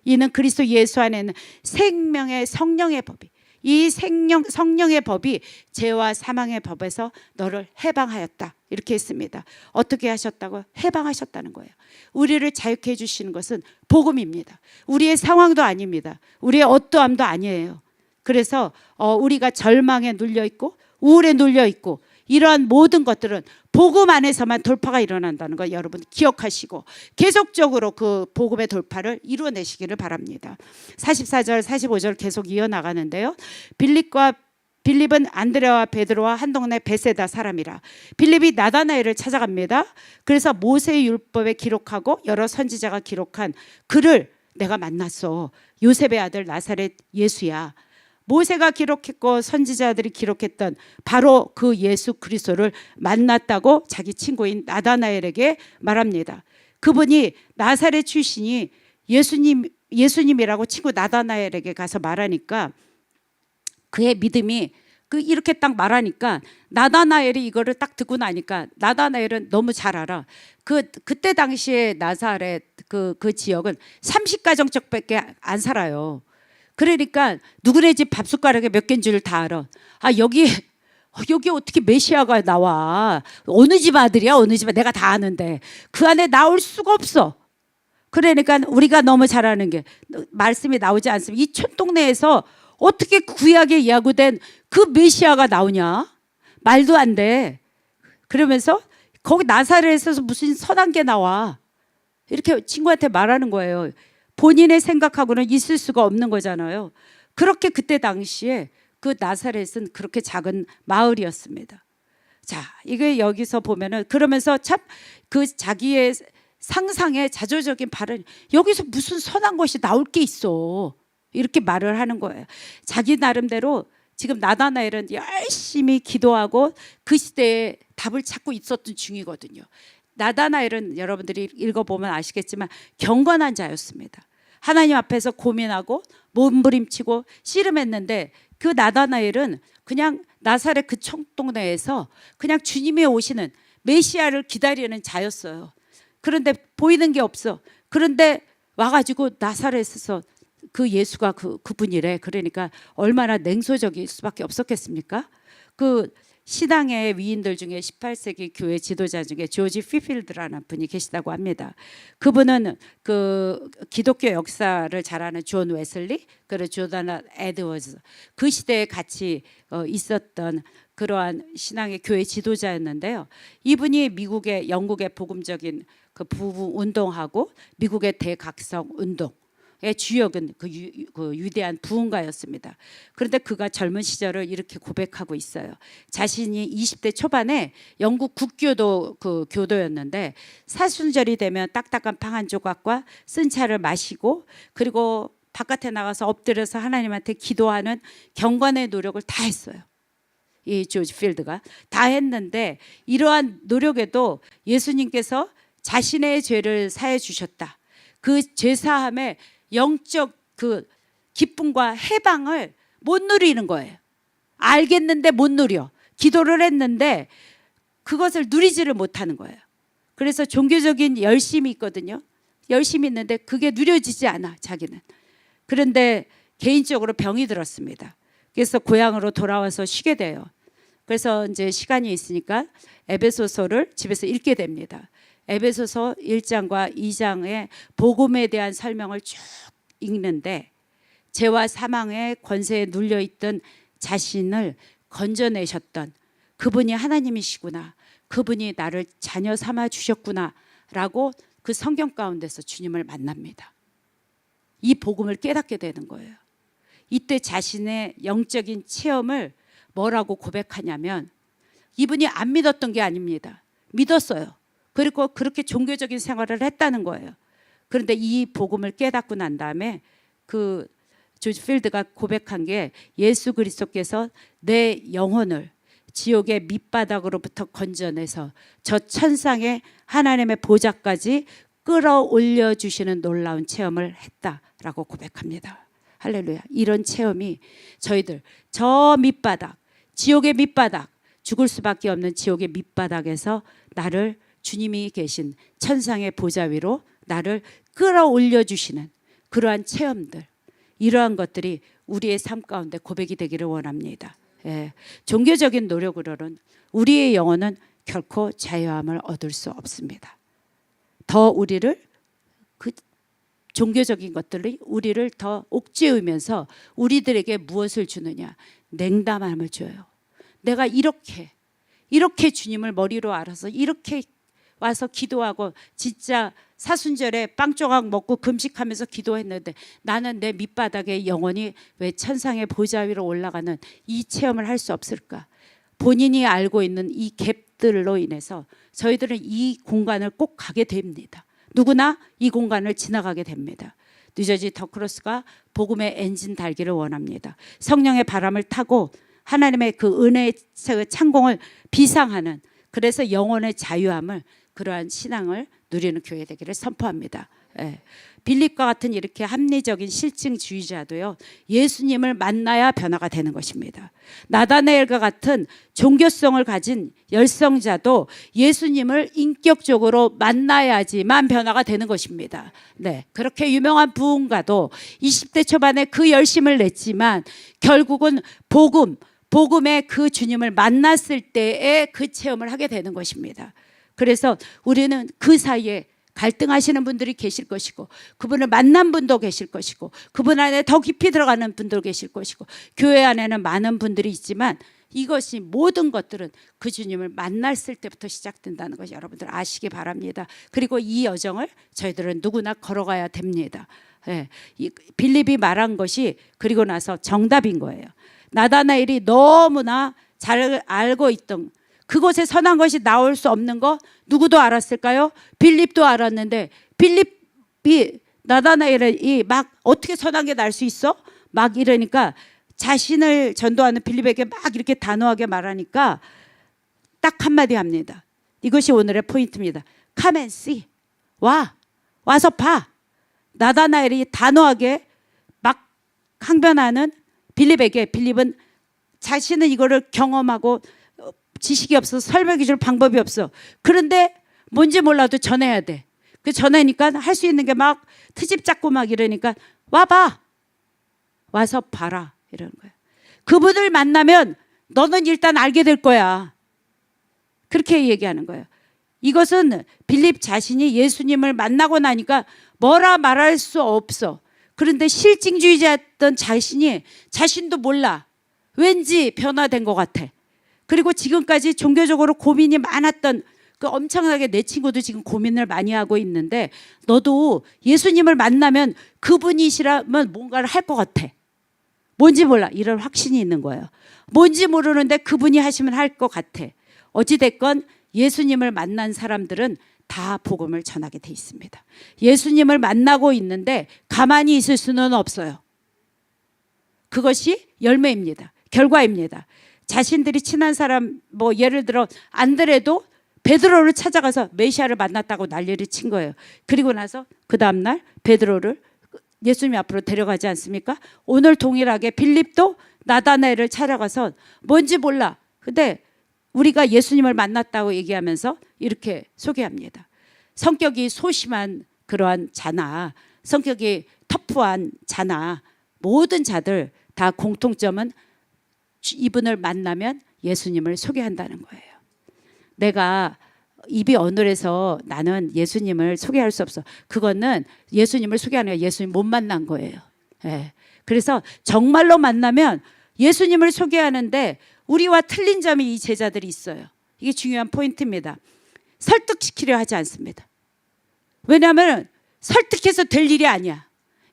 이는 그리스도 예수 안에 있는 생명의 성령의 법이, 이 성령의 법이 죄와 사망의 법에서 너를 해방하였다, 이렇게 했습니다. 어떻게 하셨다고? 해방하셨다는 거예요. 우리를 자유케 해주시는 것은 복음입니다. 우리의 상황도 아닙니다. 우리의 어떠함도 아니에요. 그래서 우리가 절망에 눌려있고 우울에 눌려있고 이러한 모든 것들은 복음 안에서만 돌파가 일어난다는 거 여러분 기억하시고 계속적으로 그 복음의 돌파를 이루어내시기를 바랍니다. 44절 45절 계속 이어나가는데요. 빌립은 안드레와 베드로와 한 동네 베세다 사람이라. 빌립이 나다나엘을 찾아갑니다. 그래서 모세의 율법에 기록하고 여러 선지자가 기록한 글을 내가 만났어. 요셉의 아들 나사렛 예수야. 모세가 기록했고 선지자들이 기록했던 바로 그 예수 그리스도를 만났다고 자기 친구인 나다나엘에게 말합니다. 그분이 나사렛 출신이 예수님이라고 친구 나다나엘에게 가서 말하니까 그의 믿음이 이렇게 딱 말하니까 나다나엘이 이거를 딱 듣고 나니까, 나다나엘은 너무 잘 알아. 그때 당시에 나사렛 그 지역은 30가정씩밖에 안 살아요. 그러니까 누구네 집 밥숟가락에 몇 개인 줄 다 알아. 아, 여기 어떻게 메시아가 나와? 어느 집 아들이야? 어느 집? 내가 다 아는데 그 안에 나올 수가 없어. 그러니까 우리가 너무 잘 아는 게 말씀이 나오지 않습니다. 이 촌동네에서 어떻게 구약에 예고된 그 메시아가 나오냐? 말도 안 돼. 그러면서 거기 나사렛에서 무슨 선한 게 나와? 이렇게 친구한테 말하는 거예요. 본인의 생각하고는 있을 수가 없는 거잖아요. 그렇게 그때 당시에 그 나사렛은 그렇게 작은 마을이었습니다. 자, 이게 여기서 보면은 그러면서 참 그 자기의 상상의 자조적인 발언, 여기서 무슨 선한 것이 나올 게 있어. 이렇게 말을 하는 거예요. 자기 나름대로 지금 나다나엘은 열심히 기도하고 그 시대에 답을 찾고 있었던 중이거든요. 나다나엘은 여러분들이 읽어보면 아시겠지만 경건한 자였습니다. 하나님 앞에서 고민하고 몸부림치고 씨름했는데 그 나다나엘은 그냥 나사렛 그 청동네에서 그냥 주님이 오시는 메시아를 기다리는 자였어요. 그런데 보이는 게 없어. 그런데 와가지고 나사렛에서 그 예수가 그분이래. 그러니까 얼마나 냉소적일 수밖에 없었겠습니까? 그 신앙의 위인들 중에 18세기 교회 지도자 중에 조지 피필드라는 분이 계시다고 합니다. 그분은 그 기독교 역사를 잘 아는 존 웨슬리, 그리고 조나단 에드워즈, 그 시대에 같이 있었던 그러한 신앙의 교회 지도자였는데요. 이분이 미국의 영국의 복음적인 그 부부 운동하고 미국의 대각성 운동 주역은 그 위대한 부흥가였습니다. 그런데 그가 젊은 시절을 이렇게 고백하고 있어요. 자신이 20대 초반에 영국 국교도 그 교도였는데 사순절이 되면 딱딱한 빵 한 조각과 쓴 차를 마시고 그리고 바깥에 나가서 엎드려서 하나님한테 기도하는 경건의 노력을 다 했어요. 이 조지 필드가 다 했는데 이러한 노력에도 예수님께서 자신의 죄를 사해 주셨다. 그 죄사함에 영적 그 기쁨과 해방을 못 누리는 거예요. 알겠는데 못 누려. 기도를 했는데 그것을 누리지를 못하는 거예요. 그래서 종교적인 열심이 있거든요. 열심이 있는데 그게 누려지지 않아, 자기는. 그런데 개인적으로 병이 들었습니다. 그래서 고향으로 돌아와서 쉬게 돼요. 그래서 이제 시간이 있으니까 에베소서를 집에서 읽게 됩니다. 에베소서 1장과 2장의 복음에 대한 설명을 쭉 읽는데 죄와 사망의 권세에 눌려있던 자신을 건져내셨던 그분이 하나님이시구나, 그분이 나를 자녀 삼아 주셨구나 라고 그 성경 가운데서 주님을 만납니다. 이 복음을 깨닫게 되는 거예요. 이때 자신의 영적인 체험을 뭐라고 고백하냐면 이분이 안 믿었던 게 아닙니다. 믿었어요. 그리고 그렇게 종교적인 생활을 했다는 거예요. 그런데 이 복음을 깨닫고 난 다음에 그 조지 필드가 고백한 게 예수 그리스도께서 내 영혼을 지옥의 밑바닥으로부터 건져내서 저 천상의 하나님의 보좌까지 끌어올려 주시는 놀라운 체험을 했다라고 고백합니다. 할렐루야. 이런 체험이 저희들 저 밑바닥, 지옥의 밑바닥, 죽을 수밖에 없는 지옥의 밑바닥에서 나를 주님이 계신 천상의 보좌 위로 나를 끌어올려 주시는 그러한 체험들, 이러한 것들이 우리의 삶 가운데 고백이 되기를 원합니다. 예. 종교적인 노력으로는 우리의 영혼은 결코 자유함을 얻을 수 없습니다. 더 우리를 그 종교적인 것들이 우리를 더 옥죄으면서 우리들에게 무엇을 주느냐? 냉담함을 줘요. 내가 이렇게 주님을 머리로 알아서 이렇게 와서 기도하고 진짜 사순절에 빵 조각 먹고 금식하면서 기도했는데 나는 내 밑바닥에 영원히 왜 천상의 보좌 위로 올라가는 이 체험을 할 수 없을까? 본인이 알고 있는 이 갭들로 인해서 저희들은 이 공간을 꼭 가게 됩니다. 누구나 이 공간을 지나가게 됩니다. 뉴저지 더크로스가 복음의 엔진 달기를 원합니다. 성령의 바람을 타고 하나님의 그 은혜의 창공을 비상하는, 그래서 영혼의 자유함을, 그러한 신앙을 누리는 교회 되기를 선포합니다. 예. 빌립과 같은 이렇게 합리적인 실증주의자도요, 예수님을 만나야 변화가 되는 것입니다. 나다나엘과 같은 종교성을 가진 열성자도 예수님을 인격적으로 만나야지만 변화가 되는 것입니다. 네, 그렇게 유명한 부흥가도 20대 초반에 그 열심을 냈지만 결국은 복음의 그 주님을 만났을 때에 그 체험을 하게 되는 것입니다. 그래서 우리는 그 사이에 갈등하시는 분들이 계실 것이고, 그분을 만난 분도 계실 것이고, 그분 안에 더 깊이 들어가는 분도 계실 것이고, 교회 안에는 많은 분들이 있지만 이것이 모든 것들은 그 주님을 만났을 때부터 시작된다는 것이 여러분들 아시기 바랍니다. 그리고 이 여정을 저희들은 누구나 걸어가야 됩니다. 예, 빌립이 말한 것이 그리고 나서 정답인 거예요. 나다나엘이 너무나 잘 알고 있던 그곳에 선한 것이 나올 수 없는 거 누구도 알았을까요? 빌립도 알았는데 빌립이 나다나엘이 막 어떻게 선한 게 날 수 있어? 막 이러니까 자신을 전도하는 빌립에게 막 이렇게 단호하게 말하니까 딱 한마디 합니다. 이것이 오늘의 포인트입니다. Come and see. 와서 봐. 나다나엘이 단호하게 막 항변하는 빌립에게, 빌립은 자신은 이거를 경험하고 지식이 없어서 설명해 줄 방법이 없어. 그런데 뭔지 몰라도 전해야 돼. 그 전하니까 할 수 있는 게 막 트집 잡고 막 이러니까 와봐. 와서 봐라. 이러는 거예요. 그분을 만나면 너는 일단 알게 될 거야. 그렇게 얘기하는 거예요. 이것은 빌립 자신이 예수님을 만나고 나니까 뭐라 말할 수 없어. 그런데 실증주의자였던 자신도 몰라. 왠지 변화된 것 같아. 그리고 지금까지 종교적으로 고민이 많았던 그 엄청나게 내 친구도 지금 고민을 많이 하고 있는데 너도 예수님을 만나면 그분이시라면 뭔가를 할 것 같아. 뭔지 몰라. 이런 확신이 있는 거예요. 뭔지 모르는데 그분이 하시면 할 것 같아. 어찌됐건 예수님을 만난 사람들은 다 복음을 전하게 돼 있습니다. 예수님을 만나고 있는데 가만히 있을 수는 없어요. 그것이 열매입니다. 결과입니다. 자신들이 친한 사람, 뭐 예를 들어 안드레도 베드로를 찾아가서 메시아를 만났다고 난리를 친 거예요. 그리고 나서 그 다음날 베드로를 예수님 앞으로 데려가지 않습니까? 오늘 동일하게 빌립도 나다나엘을 찾아가서 뭔지 몰라. 근데 우리가 예수님을 만났다고 얘기하면서 이렇게 소개합니다. 성격이 소심한 그러한 자나 성격이 터프한 자나 모든 자들 다 공통점은 이분을 만나면 예수님을 소개한다는 거예요. 내가 입이 어눌해서 나는 예수님을 소개할 수 없어. 그거는 예수님을 소개하는 게 예수님 못 만난 거예요. 예. 그래서 정말로 만나면 예수님을 소개하는데 우리와 틀린 점이 이 제자들이 있어요. 이게 중요한 포인트입니다. 설득시키려 하지 않습니다. 왜냐하면 설득해서 될 일이 아니야.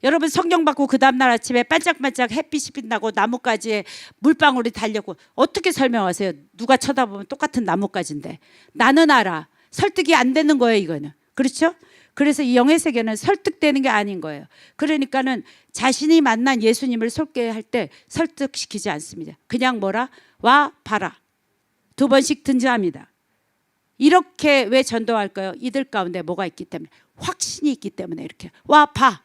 여러분 성경 받고 그 다음날 아침에 반짝반짝 햇빛이 빛나고 나뭇가지에 물방울이 달렸고 어떻게 설명하세요? 누가 쳐다보면 똑같은 나뭇가지인데. 나는 알아. 설득이 안 되는 거예요 이거는. 그렇죠? 그래서 이 영의 세계는 설득되는 게 아닌 거예요. 그러니까는 자신이 만난 예수님을 소개할 때 설득시키지 않습니다. 그냥 뭐라? 와 봐라. 2번씩 등장합니다. 이렇게 왜 전도할까요? 이들 가운데 뭐가 있기 때문에, 확신이 있기 때문에 이렇게 와 봐.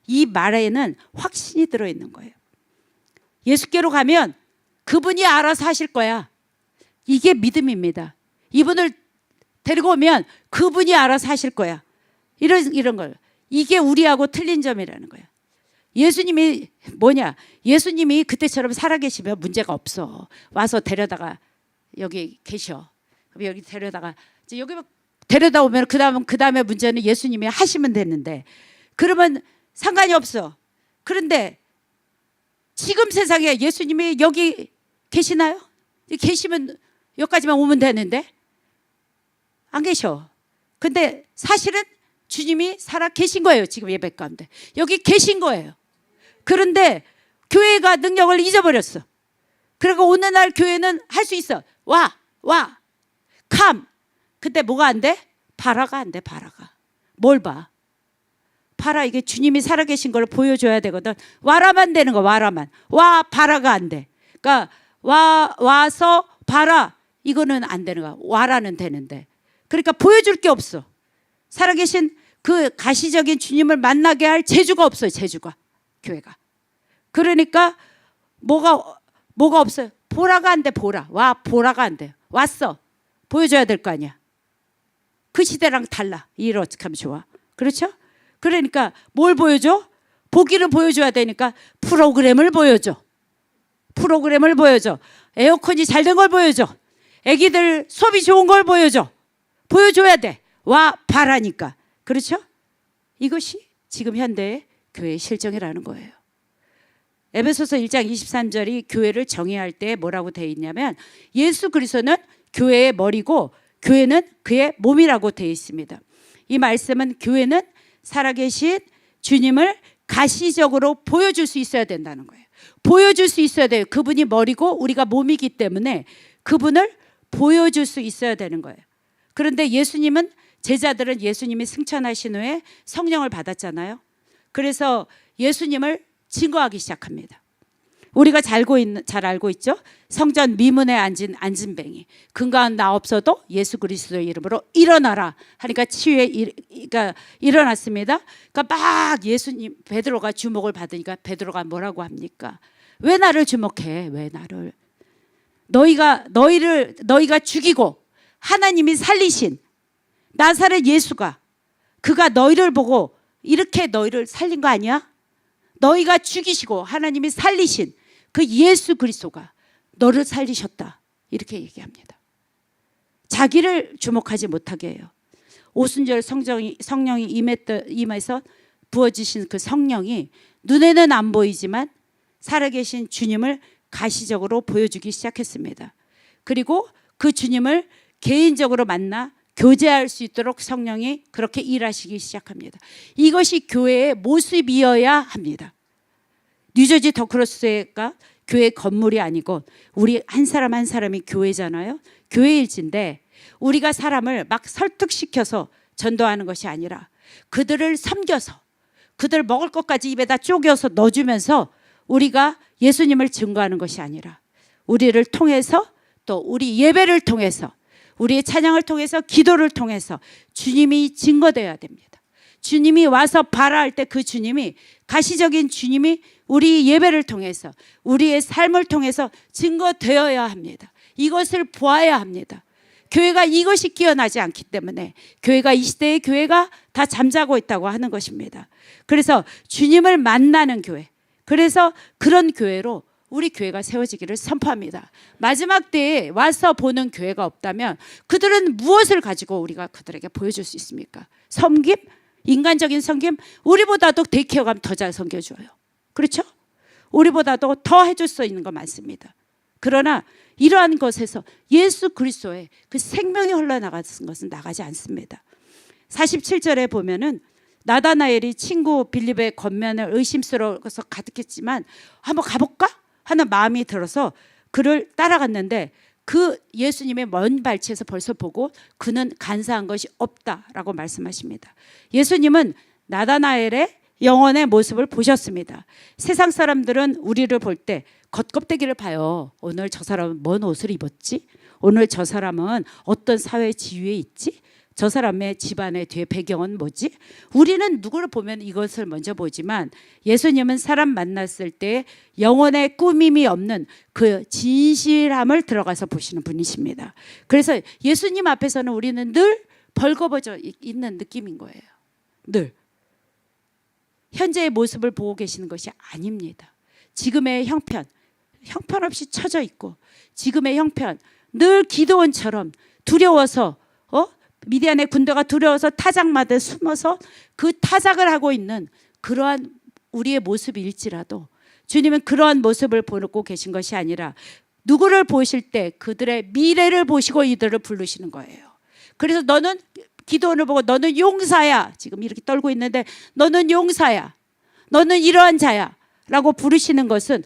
이 말에는 확신이 들어있는 거예요. 예수께로 가면 그분이 알아서 하실 거야. 이게 믿음입니다. 이분을 데리고 오면 그분이 알아서 하실 거야. 이런 걸. 이게 우리하고 틀린 점이라는 거야. 예수님이 뭐냐? 예수님이 그때처럼 살아계시면 문제가 없어. 와서 데려다가 여기 계셔. 그럼 여기 데려다가 이제 여기 데려다 오면 그 다음에 문제는 예수님이 하시면 되는데 그러면 상관이 없어. 그런데 지금 세상에 예수님이 여기 계시나요? 계시면 여기까지만 오면 되는데 안 계셔. 근데 사실은 주님이 살아 계신 거예요. 지금 예배 가운데 여기 계신 거예요. 그런데 교회가 능력을 잊어버렸어. 그리고 오늘날 교회는 할 수 있어. 와 come. 근데 뭐가 안 돼? 봐라가 안 돼. 봐라가. 뭘 봐? 봐라. 이게 주님이 살아계신 걸 보여줘야 되거든. 와라만 되는 거. 와라만. 와 봐라가 안 돼. 그러니까 와서 봐라. 이거는 안 되는 거야. 와라는 되는데. 그러니까 보여줄 게 없어. 살아계신 그 가시적인 주님을 만나게 할 재주가 없어요. 재주가. 교회가. 그러니까 뭐가 없어요. 보라가 안 돼. 보라. 와 보라가 안 돼. 왔어. 보여줘야 될 거 아니야. 그 시대랑 달라. 이를 어떻게 하면 좋아. 그렇죠? 그러니까 뭘 보여줘? 보기를 보여줘야 되니까 프로그램을 보여줘. 프로그램을 보여줘. 에어컨이 잘 된 걸 보여줘. 애기들 수업이 좋은 걸 보여줘. 보여줘야 돼. 와 봐라니까. 그렇죠? 이것이 지금 현대의 교회의 실정이라는 거예요. 에베소서 1장 23절이 교회를 정의할 때 뭐라고 되어 있냐면 예수 그리스도는 교회의 머리고 교회는 그의 몸이라고 되어 있습니다. 이 말씀은 교회는 살아계신 주님을 가시적으로 보여줄 수 있어야 된다는 거예요. 보여줄 수 있어야 돼요. 그분이 머리고 우리가 몸이기 때문에 그분을 보여줄 수 있어야 되는 거예요. 그런데 제자들은 예수님이 승천하신 후에 성령을 받았잖아요. 그래서 예수님을 증거하기 시작합니다. 우리가 잘 알고 있죠. 성전 미문에 앉은 안진뱅이, 근거한 나 없어도 예수 그리스도의 이름으로 일어나라 하니까 치유가 일어났습니다. 그러니까 막 예수님, 베드로가 주목을 받으니까 베드로가 뭐라고 합니까? 왜 나를 주목해? 왜 나를? 너희가 죽이고 하나님이 살리신 나사렛 예수가, 그가 너희를 보고 이렇게 너희를 살린 거 아니야? 너희가 죽이시고 하나님이 살리신 그 예수 그리스도가 너를 살리셨다, 이렇게 얘기합니다. 자기를 주목하지 못하게 해요. 오순절 성령이 임해서 부어주신 그 성령이 눈에는 안 보이지만 살아계신 주님을 가시적으로 보여주기 시작했습니다. 그리고 그 주님을 개인적으로 만나 교제할 수 있도록 성령이 그렇게 일하시기 시작합니다. 이것이 교회의 모습이어야 합니다. 뉴저지 더크로스가 교회 건물이 아니고 우리 한 사람 한 사람이 교회잖아요. 교회일진데 우리가 사람을 막 설득시켜서 전도하는 것이 아니라 그들을 섬겨서 그들 먹을 것까지 입에다 쪼개서 넣어주면서 우리가 예수님을 증거하는 것이 아니라 우리를 통해서, 또 우리 예배를 통해서, 우리의 찬양을 통해서, 기도를 통해서 주님이 증거되어야 됩니다. 주님이 와서 봐라 할 때 그 주님이, 가시적인 주님이 우리 예배를 통해서, 우리의 삶을 통해서 증거되어야 합니다. 이것을 보아야 합니다. 교회가 이것이 끼어나지 않기 때문에 교회가, 이 시대의 교회가 다 잠자고 있다고 하는 것입니다. 그래서 주님을 만나는 교회, 그래서 그런 교회로 우리 교회가 세워지기를 선포합니다. 마지막 때에 와서 보는 교회가 없다면 그들은 무엇을 가지고 우리가 그들에게 보여줄 수 있습니까? 섬김? 인간적인 섬김? 우리보다도 데이케어 가면 더 잘 섬겨줘요. 그렇죠? 우리보다도 더 해줄 수 있는 거 많습니다. 그러나 이러한 것에서 예수 그리스도의 그 생명이 흘러나가는 것은 나가지 않습니다. 47절에 보면은 나다나엘이 친구 빌립의 겉면을 의심스러워서 가득했지만 한번 가볼까 하는 마음이 들어서 그를 따라갔는데 그 예수님의 먼 발치에서 벌써 보고 그는 간사한 것이 없다라고 말씀하십니다. 예수님은 나다나엘의 영혼의 모습을 보셨습니다. 세상 사람들은 우리를 볼 때 겉껍데기를 봐요. 오늘 저 사람은 뭔 옷을 입었지? 오늘 저 사람은 어떤 사회 지위에 있지? 저 사람의 집안의 뒤에 배경은 뭐지? 우리는 누구를 보면 이것을 먼저 보지만 예수님은 사람 만났을 때 영혼의 꾸밈이 없는 그 진실함을 들어가서 보시는 분이십니다. 그래서 예수님 앞에서는 우리는 늘 벌거벗어 있는 느낌인 거예요. 늘. 현재의 모습을 보고 계시는 것이 아닙니다. 지금의 형편없이 처져 있고, 지금의 형편, 늘 기도원처럼 두려워서, 미디안의 군대가 두려워서 타작마다 숨어서 그 타작을 하고 있는 그러한 우리의 모습일지라도 주님은 그러한 모습을 보고 계신 것이 아니라 누구를 보실 때 그들의 미래를 보시고 이들을 부르시는 거예요. 그래서 너는 기도원을 보고 너는 용사야, 지금 이렇게 떨고 있는데 너는 용사야, 너는 이러한 자야 라고 부르시는 것은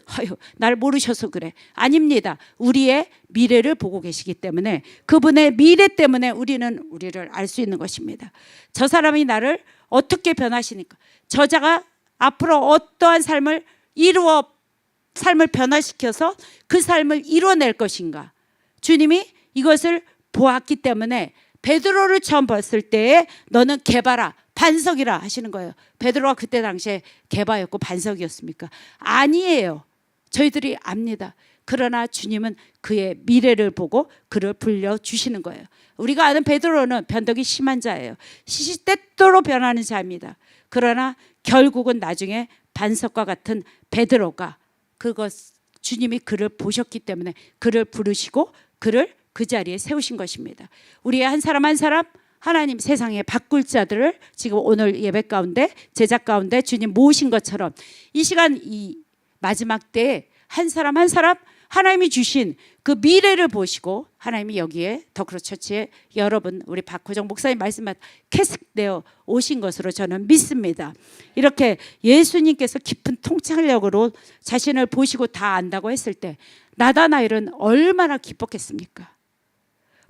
날 모르셔서 그래. 아닙니다. 우리의 미래를 보고 계시기 때문에, 그분의 미래 때문에 우리를 알 수 있는 것입니다. 저 사람이 나를 어떻게 변하시니까, 저자가 앞으로 어떠한 삶을 변화시켜서 그 삶을 이뤄낼 것인가, 주님이 이것을 보았기 때문에 베드로를 처음 봤을 때에 너는 개바라, 반석이라 하시는 거예요. 베드로가 그때 당시에 개바였고 반석이었습니까? 아니에요. 저희들이 압니다. 그러나 주님은 그의 미래를 보고 그를 불려주시는 거예요. 우리가 아는 베드로는 변덕이 심한 자예요. 시시때때로 변하는 자입니다. 그러나 결국은 나중에 반석과 같은 베드로가, 주님이 그를 보셨기 때문에 그를 부르시고 그를 그 자리에 세우신 것입니다. 우리의 한 사람 한 사람, 하나님 세상에 바꿀 자들을 지금 오늘 예배 가운데, 제작 가운데 주님 모으신 것처럼 이 시간, 이 마지막 때에 한 사람 한 사람 하나님이 주신 그 미래를 보시고 하나님이 여기에 더크로처치에 여러분, 우리 박호정 목사님 말씀만 캐스되어 오신 것으로 저는 믿습니다. 이렇게 예수님께서 깊은 통찰력으로 자신을 보시고 다 안다고 했을 때 나다나엘은 얼마나 기뻤겠습니까?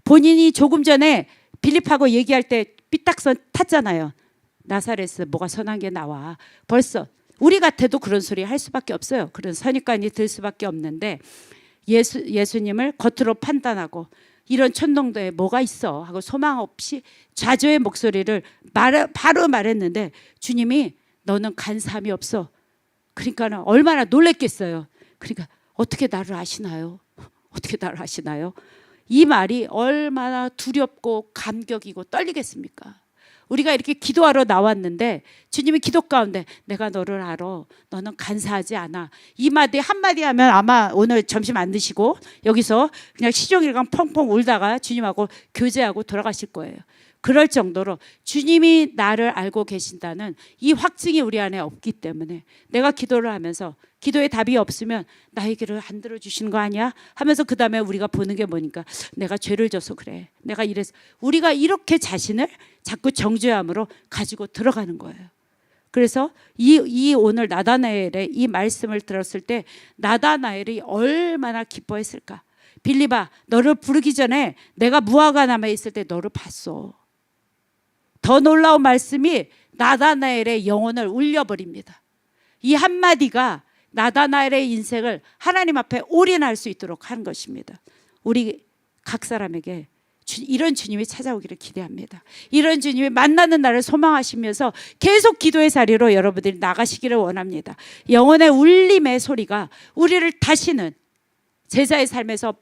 본인이 조금 전에 빌립하고 얘기할 때 삐딱선 탔잖아요. 나사렛에서 뭐가 선한 게 나와. 벌써 우리 같아도 그런 소리 할 수밖에 없어요. 그런 선입관이 들 수밖에 없는데 예수님을 겉으로 판단하고 이런 천동도에 뭐가 있어 하고 소망 없이 좌절의 목소리를 바로 말했는데 주님이 너는 간사함이 없어. 그러니까 얼마나 놀랬겠어요. 그러니까 어떻게 나를 아시나요? 어떻게 나를 아시나요? 이 말이 얼마나 두렵고 감격이고 떨리겠습니까? 우리가 이렇게 기도하러 나왔는데 주님이 기도 가운데 내가 너를 알아. 너는 간사하지 않아. 이 마디 한마디 하면 아마 오늘 점심 안 드시고 여기서 그냥 시종일관 펑펑 울다가 주님하고 교제하고 돌아가실 거예요. 그럴 정도로 주님이 나를 알고 계신다는 이 확증이 우리 안에 없기 때문에 내가 기도를 하면서 기도에 답이 없으면 나의 기도를 안 들어주시는 거 아니야? 하면서 그 다음에 우리가 보는 게 뭐니까 내가 죄를 져서 그래. 내가 이래서 우리가 이렇게 자신을 자꾸 정죄함으로 가지고 들어가는 거예요. 그래서 이 오늘 나다나엘의 이 말씀을 들었을 때 나다나엘이 얼마나 기뻐했을까. 빌립아 너를 부르기 전에 내가 무화과 나무에 있을 때 너를 봤어. 더 놀라운 말씀이 나다나엘의 영혼을 울려버립니다. 이 한마디가 나다나엘의 인생을 하나님 앞에 올인할 수 있도록 하는 것입니다. 우리 각 사람에게 이런 주님이 찾아오기를 기대합니다. 이런 주님이 만나는 날을 소망하시면서 계속 기도의 자리로 여러분들이 나가시기를 원합니다. 영혼의 울림의 소리가 우리를 다시는 제자의 삶에서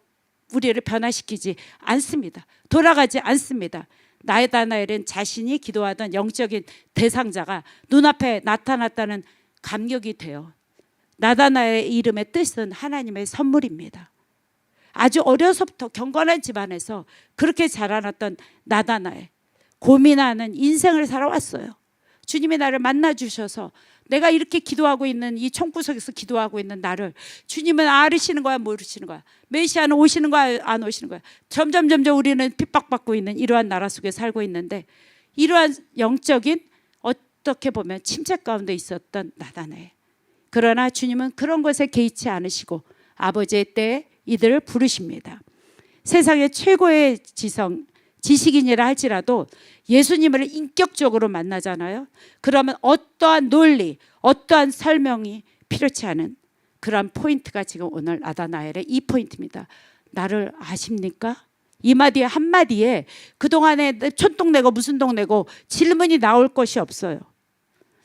우리를 변화시키지 않습니다. 돌아가지 않습니다. 나다나엘은 자신이 기도하던 영적인 대상자가 눈앞에 나타났다는 감격이 돼요. 나다나엘의 이름의 뜻은 하나님의 선물입니다. 아주 어려서부터 경건한 집안에서 그렇게 자라났던 나다나엘, 고민하는 인생을 살아왔어요. 주님이 나를 만나주셔서 내가 이렇게 기도하고 있는 이 총구석에서 기도하고 있는 나를 주님은 알으시는 거야 모르시는 거야. 메시아는 오시는 거야 안 오시는 거야. 점점 우리는 핍박받고 있는 이러한 나라 속에 살고 있는데 이러한 영적인 어떻게 보면 침체 가운데 있었던 나다나엘. 그러나 주님은 그런 것에 개의치 않으시고 아버지의 때에 이들을 부르십니다. 세상의 최고의 지식인이라 할지라도 예수님을 인격적으로 만나잖아요. 그러면 어떠한 논리, 어떠한 설명이 필요치 않은 그런 포인트가 지금 오늘 나다나엘의 이 포인트입니다. 나를 아십니까? 이 마디 한마디에 그동안에 촌동내고 무슨 동네고 질문이 나올 것이 없어요.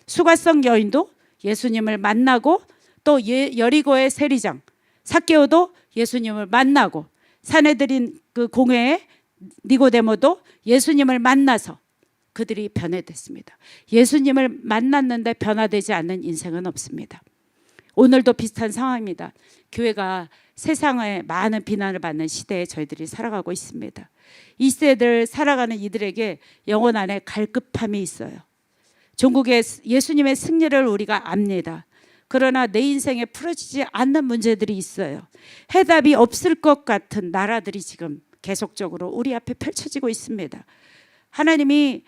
수가성 여인도 예수님을 만나고 또 여리고의 세리장 삭개오도 예수님을 만나고 사내들인 그 공회에 니고데모도 예수님을 만나서 그들이 변화됐습니다. 예수님을 만났는데 변화되지 않는 인생은 없습니다. 오늘도 비슷한 상황입니다. 교회가 세상에 많은 비난을 받는 시대에 저희들이 살아가고 있습니다. 이 시대를 살아가는 이들에게 영혼 안에 갈급함이 있어요. 종국의 예수님의 승리를 우리가 압니다. 그러나 내 인생에 풀어지지 않는 문제들이 있어요. 해답이 없을 것 같은 나라들이 지금 계속적으로 우리 앞에 펼쳐지고 있습니다. 하나님이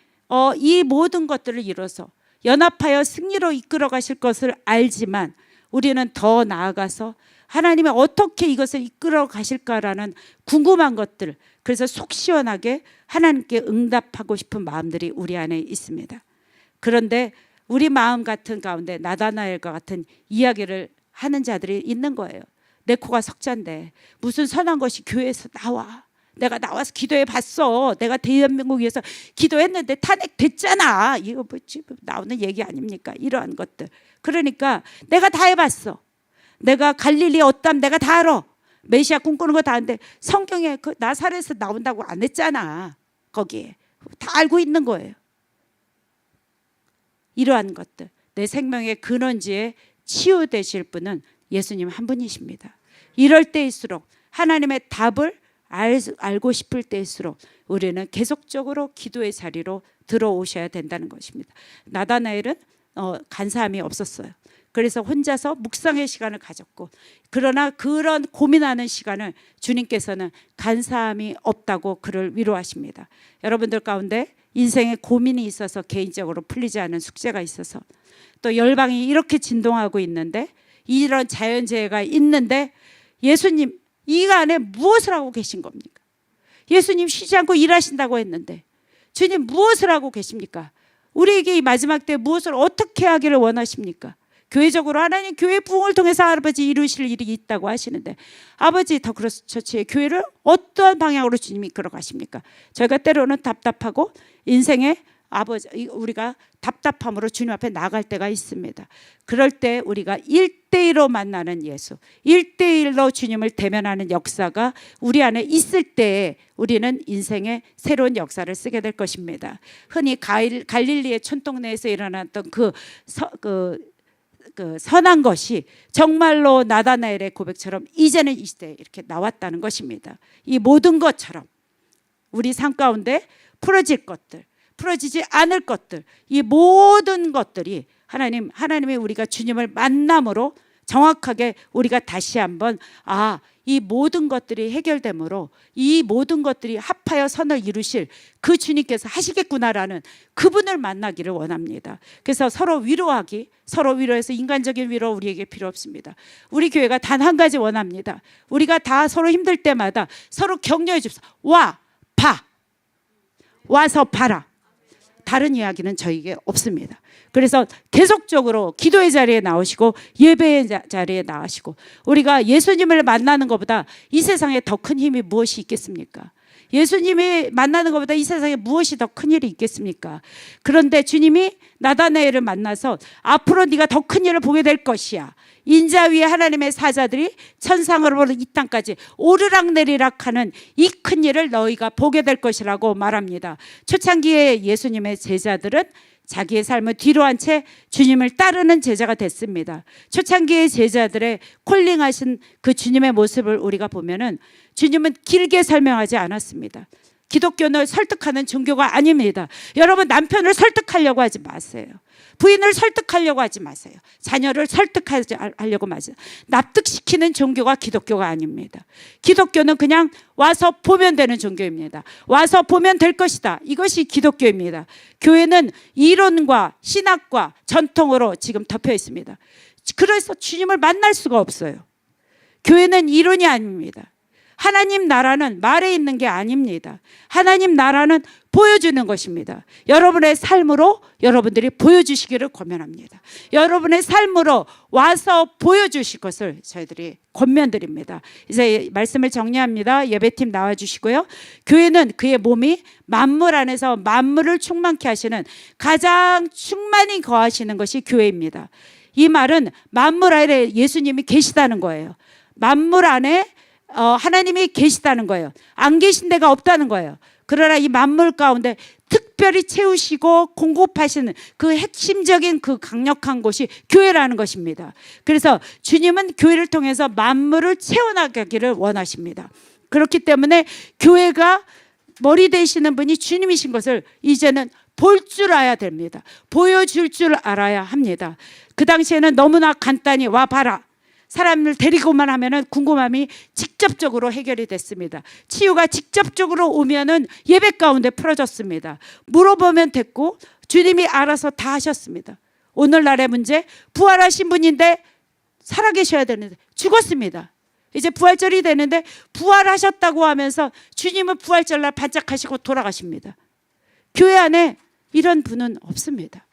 이 모든 것들을 이뤄서 연합하여 승리로 이끌어 가실 것을 알지만 우리는 더 나아가서 하나님이 어떻게 이것을 이끌어 가실까라는 궁금한 것들, 그래서 속 시원하게 하나님께 응답하고 싶은 마음들이 우리 안에 있습니다. 그런데 우리 마음 같은 가운데 나다나엘과 같은 이야기를 하는 자들이 있는 거예요. 내 코가 석잔데 무슨 선한 것이 교회에서 나와. 내가 나와서 기도해 봤어. 내가 대한민국 위해서 기도했는데 탄핵됐잖아. 이거 뭐 나오는 얘기 아닙니까? 이러한 것들. 그러니까 내가 다 해봤어. 내가 갈릴리 어담 내가 다 알아. 메시아 꿈꾸는 거 다 아는데 성경에 그 나사렛에서 나온다고 안 했잖아. 거기에 다 알고 있는 거예요. 이러한 것들, 내 생명의 근원지에 치유되실 분은 예수님 한 분이십니다. 이럴 때일수록 하나님의 답을 알고 싶을 때일수록 우리는 계속적으로 기도의 자리로 들어오셔야 된다는 것입니다. 나다나엘은 간사함이 없었어요. 그래서 혼자서 묵상의 시간을 가졌고, 그러나 그런 고민하는 시간을 주님께서는 간사함이 없다고 그를 위로하십니다. 여러분들 가운데 인생에 고민이 있어서 개인적으로 풀리지 않은 숙제가 있어서, 또 열방이 이렇게 진동하고 있는데, 이런 자연재해가 있는데 예수님 이 안에 무엇을 하고 계신 겁니까? 예수님 쉬지 않고 일하신다고 했는데 주님 무엇을 하고 계십니까? 우리에게 이 마지막 때 무엇을 어떻게 하기를 원하십니까? 교회적으로 하나님 교회 부흥을 통해서 아버지 이루실 일이 있다고 하시는데 아버지 더크로스 처치의 교회를 어떠한 방향으로 주님이 이끌어 가십니까? 저희가 때로는 답답하고 인생에 아버지 우리가 답답함으로 주님 앞에 나갈 때가 있습니다. 그럴 때 우리가 1대1로 만나는 예수, 1대1로 주님을 대면하는 역사가 우리 안에 있을 때 우리는 인생의 새로운 역사를 쓰게 될 것입니다. 흔히 갈릴리의 촌동네에서 일어났던 그 선한 것이 정말로 나다나엘의 고백처럼 이제는 이 시대에 이렇게 나왔다는 것입니다. 이 모든 것처럼 우리 삶 가운데 풀어질 것들, 풀어지지 않을 것들, 이 모든 것들이 하나님의 우리가 주님을 만남으로 정확하게 우리가 다시 한번 이 모든 것들이 해결되므로 이 모든 것들이 합하여 선을 이루실 그 주님께서 하시겠구나라는 그분을 만나기를 원합니다. 그래서 서로 위로해서 인간적인 위로 우리에게 필요 없습니다. 우리 교회가 단 한 가지 원합니다. 우리가 다 서로 힘들 때마다 서로 격려해 줍시다. 와서 봐라. 다른 이야기는 저에게 없습니다. 그래서 계속적으로 기도의 자리에 나오시고 예배의 자리에 나오시고 우리가 예수님을 만나는 것보다 이 세상에 더 큰 힘이 무엇이 있겠습니까? 예수님이 만나는 것보다 이 세상에 무엇이 더 큰 일이 있겠습니까? 그런데 주님이 나다나엘을 만나서 앞으로 네가 더 큰 일을 보게 될 것이야. 인자 위에 하나님의 사자들이 천상으로부터 이 땅까지 오르락내리락 하는 이 큰 일을 너희가 보게 될 것이라고 말합니다. 초창기에 예수님의 제자들은 자기의 삶을 뒤로 한 채 주님을 따르는 제자가 됐습니다. 초창기의 제자들의 콜링하신 그 주님의 모습을 우리가 보면은 주님은 길게 설명하지 않았습니다. 기독교는 설득하는 종교가 아닙니다. 여러분 남편을 설득하려고 하지 마세요. 부인을 설득하려고 하지 마세요. 자녀를 설득하려고 마세요. 납득시키는 종교가 기독교가 아닙니다. 기독교는 그냥 와서 보면 되는 종교입니다. 와서 보면 될 것이다. 이것이 기독교입니다. 교회는 이론과 신학과 전통으로 지금 덮여 있습니다. 그래서 주님을 만날 수가 없어요. 교회는 이론이 아닙니다. 하나님 나라는 말에 있는 게 아닙니다. 하나님 나라는 보여주는 것입니다. 여러분의 삶으로 여러분들이 보여주시기를 권면합니다. 여러분의 삶으로 와서 보여주실 것을 저희들이 권면드립니다. 이제 말씀을 정리합니다. 예배팀 나와주시고요. 교회는 그의 몸이 만물 안에서 만물을 충만케 하시는 가장 충만히 거하시는 것이 교회입니다. 이 말은 만물 안에 예수님이 계시다는 거예요. 만물 안에 하나님이 계시다는 거예요. 안 계신 데가 없다는 거예요. 그러나 이 만물 가운데 특별히 채우시고 공급하시는 그 핵심적인 그 강력한 곳이 교회라는 것입니다. 그래서 주님은 교회를 통해서 만물을 채워나가기를 원하십니다. 그렇기 때문에 교회가 머리 되시는 분이 주님이신 것을 이제는 볼 줄 알아야 됩니다. 보여줄 줄 알아야 합니다. 그 당시에는 너무나 간단히 와 봐라. 사람을 데리고만 하면은 궁금함이 직접적으로 해결이 됐습니다. 치유가 직접적으로 오면은 예배 가운데 풀어졌습니다. 물어보면 됐고 주님이 알아서 다 하셨습니다. 오늘날의 문제, 부활하신 분인데 살아계셔야 되는데 죽었습니다. 이제 부활절이 되는데 부활하셨다고 하면서 주님은 부활절날 반짝하시고 돌아가십니다. 교회 안에 이런 분은 없습니다.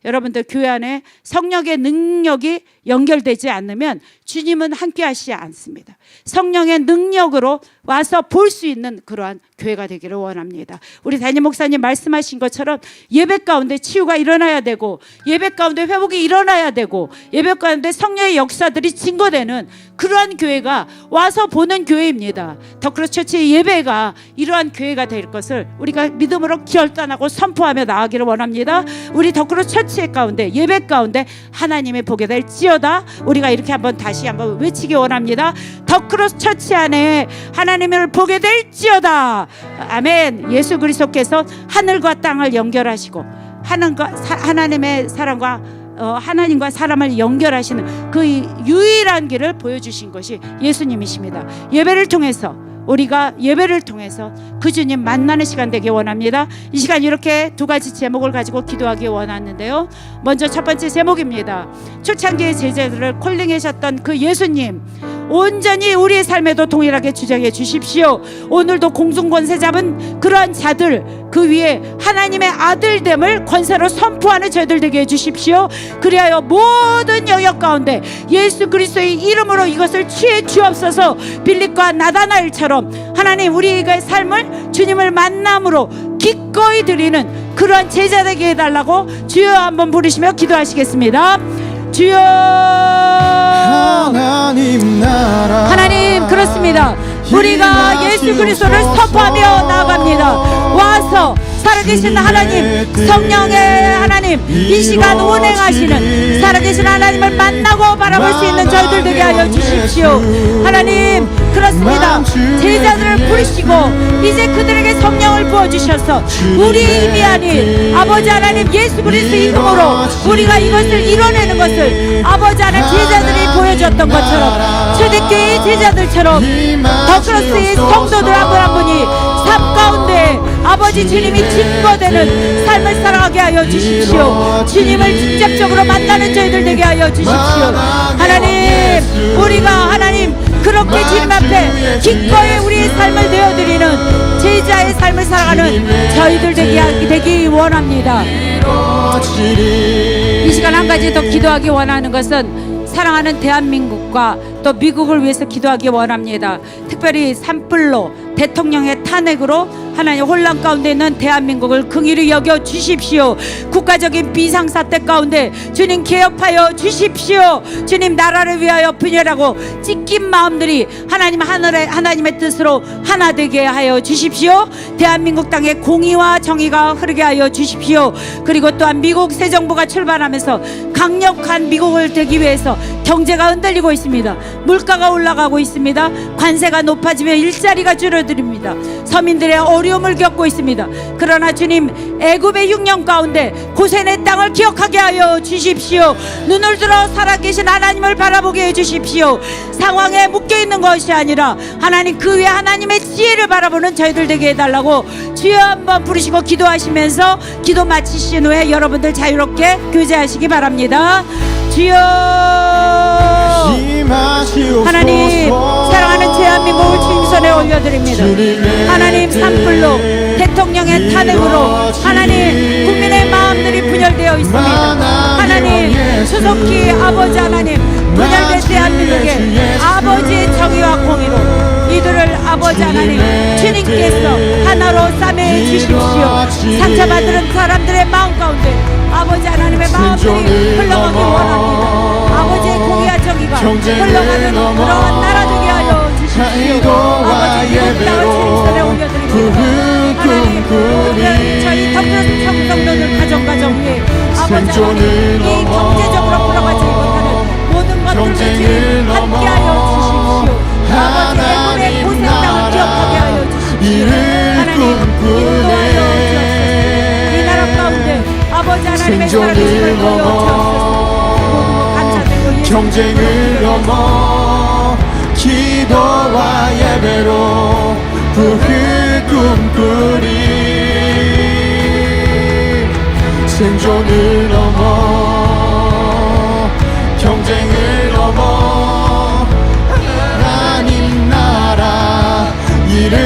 여러분들 교회 안에 성령의 능력이 연결되지 않으면 주님은 함께 하시지 않습니다. 성령의 능력으로 와서 볼 수 있는 그러한 교회가 되기를 원합니다. 우리 담임 목사님 말씀하신 것처럼 예배 가운데 치유가 일어나야 되고 예배 가운데 회복이 일어나야 되고 예배 가운데 성령의 역사들이 증거되는 그러한 교회가 와서 보는 교회입니다. 더크로스처치의 예배가 이러한 교회가 될 것을 우리가 믿음으로 결단하고 선포하며 나아가기를 원합니다. 우리 더크로스처치 가운데 예배 가운데 하나님의 보게 될지어다. 우리가 이렇게 한번 다시 한번 외치기 원합니다. 더크로스처치 안에 하나님을 보게 될지어다. 아멘. 예수 그리스도께서 하늘과 땅을 연결하시고 하나님의 사랑과 하나님과 사람을 연결하시는 그 유일한 길을 보여주신 것이 예수님이십니다. 예배를 통해서 우리가 예배를 통해서 그 주님 만나는 시간 되기 원합니다. 이 시간 이렇게 두 가지 제목을 가지고 기도하기 원하는데요. 먼저 첫 번째 제목입니다. 초창기의 제자들을 콜링하셨던 그 예수님, 온전히 우리의 삶에도 동일하게 주장해 주십시오. 오늘도 공중권세 잡은 그러한 자들 그 위에 하나님의 아들됨을 권세로 선포하는 저희들 되게 해주십시오. 그리하여 모든 영역 가운데 예수 그리스도의 이름으로 이것을 취해 주옵소서. 빌립과 나다나엘처럼 하나님 우리의 삶을 주님을 만남으로 기꺼이 드리는 그러한 제자 되게 해달라고 주여 한번 부르시며 기도하시겠습니다. 주여.
하나님 나라,
하나님 그렇습니다. 우리가 예수 그리스도를 선포하며 나아갑니다. 와서 살아계신 하나님, 성령의 하나님, 이 시간 운행하시는 살아계신 하나님을 만나고 바라볼 수 있는 저희들 되게 하여 주십시오. 하나님 그렇습니다. 제자들을 부르시고 이제 그들에게 성령을 부어주셔서 우리 힘이 아닌 아버지 하나님 예수 그리스도의 이름으로 우리가 이것을 이뤄내는 것을 아버지 하나님 제자들이 보여줬던 것처럼 초대교회의 제자들처럼 더크로스의 성도들 한 분 한 분이 삶 가운데 아버지 주님이 증거되는 삶을 살아가게 하여 주십시오. 주님을 직접적으로 만나는 저희들 되게 하여 주십시오. 하나님 우리가 하나님 그렇게 주님 앞에 기꺼이 우리의 삶을 내어드리는 제자의 삶을 살아가는 저희들 되기 원합니다. 이 시간 한 가지 더 기도하기 원하는 것은 사랑하는 대한민국과 또 미국을 위해서 기도하기 원합니다. 특별히 산불로 대통령의 탄핵으로 하나님 혼란 가운데 있는 대한민국을 긍휼히 여겨 주십시오. 국가적인 비상사태 가운데 주님 개혁하여 주십시오. 주님 나라를 위하여 분열하고 찢긴 마음들이 하나님 하나님의 뜻으로 하나 되게 하여 주십시오. 대한민국 땅에 공의와 정의가 흐르게 하여 주십시오. 그리고 또한 미국 새 정부가 출발하면서 강력한 미국을 되기 위해서 경제가 흔들리고 있습니다. 물가가 올라가고 있습니다. 관세가 높아지며 일자리가 줄어듭니다. 서민들의 어려움을 겪고 있습니다. 그러나 주님 애굽의 흉년 가운데 고센의 땅을 기억하게 하여 주십시오. 눈을 들어 살아계신 하나님을 바라보게 해주십시오. 상황에 묶여있는 것이 아니라 하나님 그 위에 하나님의 지혜를 바라보는 저희들 되게 해달라고 주여 한번 부르시고 기도하시면서 기도 마치신 후에 여러분들 자유롭게 교제하시기 바랍니다. 주여. 하나님 사랑하는 대한민국을 주님 손에 올려드립니다. 하나님 산불로 대통령의 탄핵으로 하나님 국민의 마음들이 분열되어 있습니다. 하나님 수속히 아버지 하나님 분열된 대한민국의 아버지의 정의와 공의로 이들을 아버지 하나님 주님께서 하나로 싸매 주십시오. 상처받은 사람들의 마음 가운데 아버지 하나님의 마음들이 흘러가기 원합니다. 아버지의 공의와 정의가 흘러가는 그러한 나라 되게 하여 주십시오. 아버지 미국 땅을 주님 손에 올려드립니다. 하나님 저희 더크로스 청성도들 가정 위에 아버지 하나님 이 경제적으로 풀어가지 못하는 모든 것들을 주님 함께하여 주십시오. 아버지 애굽의 고센 땅을 기억하게 하여 주십시오. 하나님 인도하여 주옵소서. 이 나라 가운데 아버지 하나님의 살아계심을 보여주옵소서.
경쟁을 넘어 기도와 예배로 부흥 꿈꾸리 생존을 넘어 경쟁을 넘어 하나님 나라 이를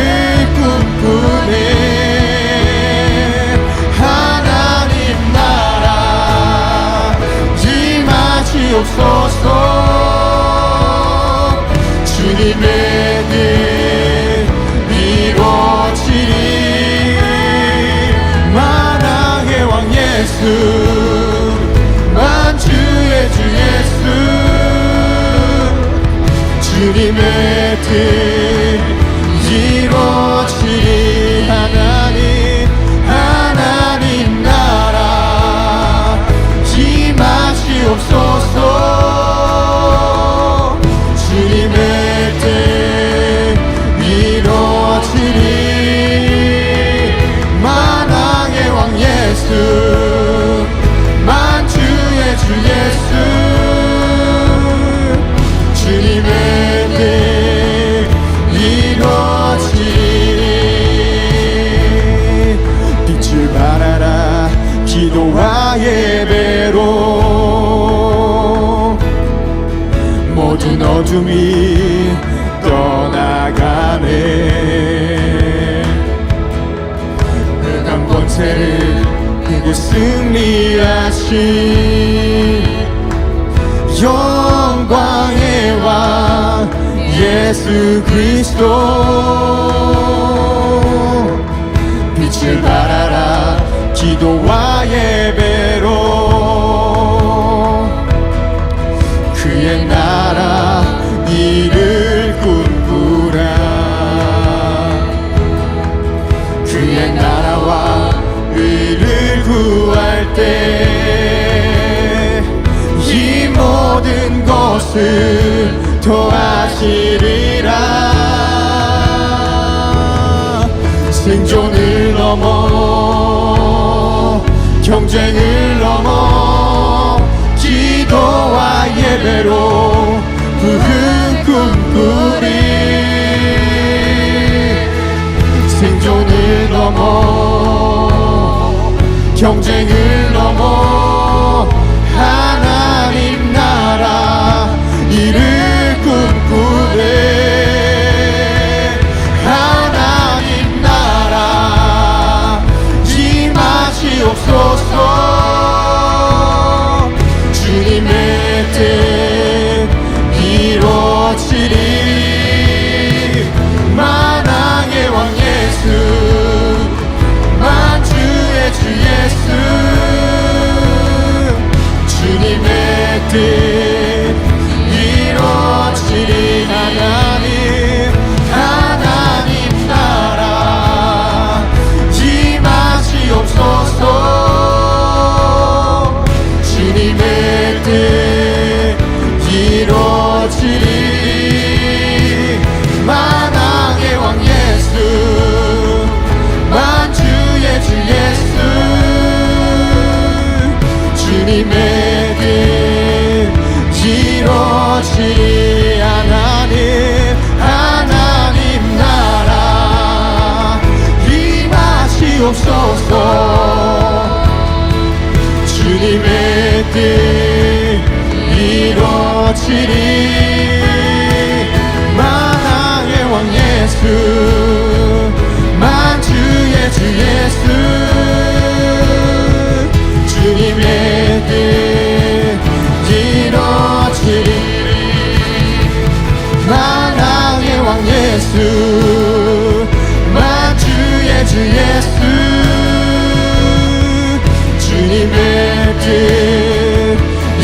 꿈꾸네 하나님 나라 임하시옵소서 주님의 뜻 이루어지리 만왕의 왕 예수 만주의 주 예수 주님의 뜻 이루어지리 하나님 나라 임하시옵소서 주님의 뜻 이루어지리 만왕의 왕 예수 만주의 주 예수 주님의 뜻 이루어지리 빛을 발하라 기도와 예배로 모든 어둠이 권세를 이고 승리하신 영광의 왕 예수 그리스도 빛을 발하라 기도와 예배로 그의 나라 이를 꿈꾸라 그의 나라와 의를 구할 때 이 모든 것을 더하시리라 생존을 넘어 경쟁을 넘어 기도와 예배로 부흥 꿈꾸리 생존을 넘어 경쟁을 넘어 하나님 나라 이를 꿈꾸네 하나님 나라 임하시옵소서 주님의 뜻 이루어지리 만왕의 왕 예수 만주의 주 예수 주님의 뜻 이루어지리 하나님 나라 임하시옵소서 주님의 뜻 이루어지리 만왕의 왕 예수 만주의 주 예수 주님의 뜻 이루어지리 하나님 나라 임하시옵소서 주님의 뜻 이루어지리 만왕의 왕 예수 만주의 주 예수 주님의 뜻 이루어지리 만왕의 왕 예수 만주의 주 예수 주님의 뜻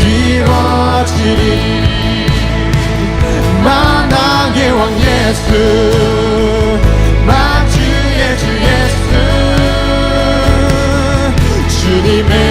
이루어지리 만왕의 왕 예수 만주의 주 예수 주님의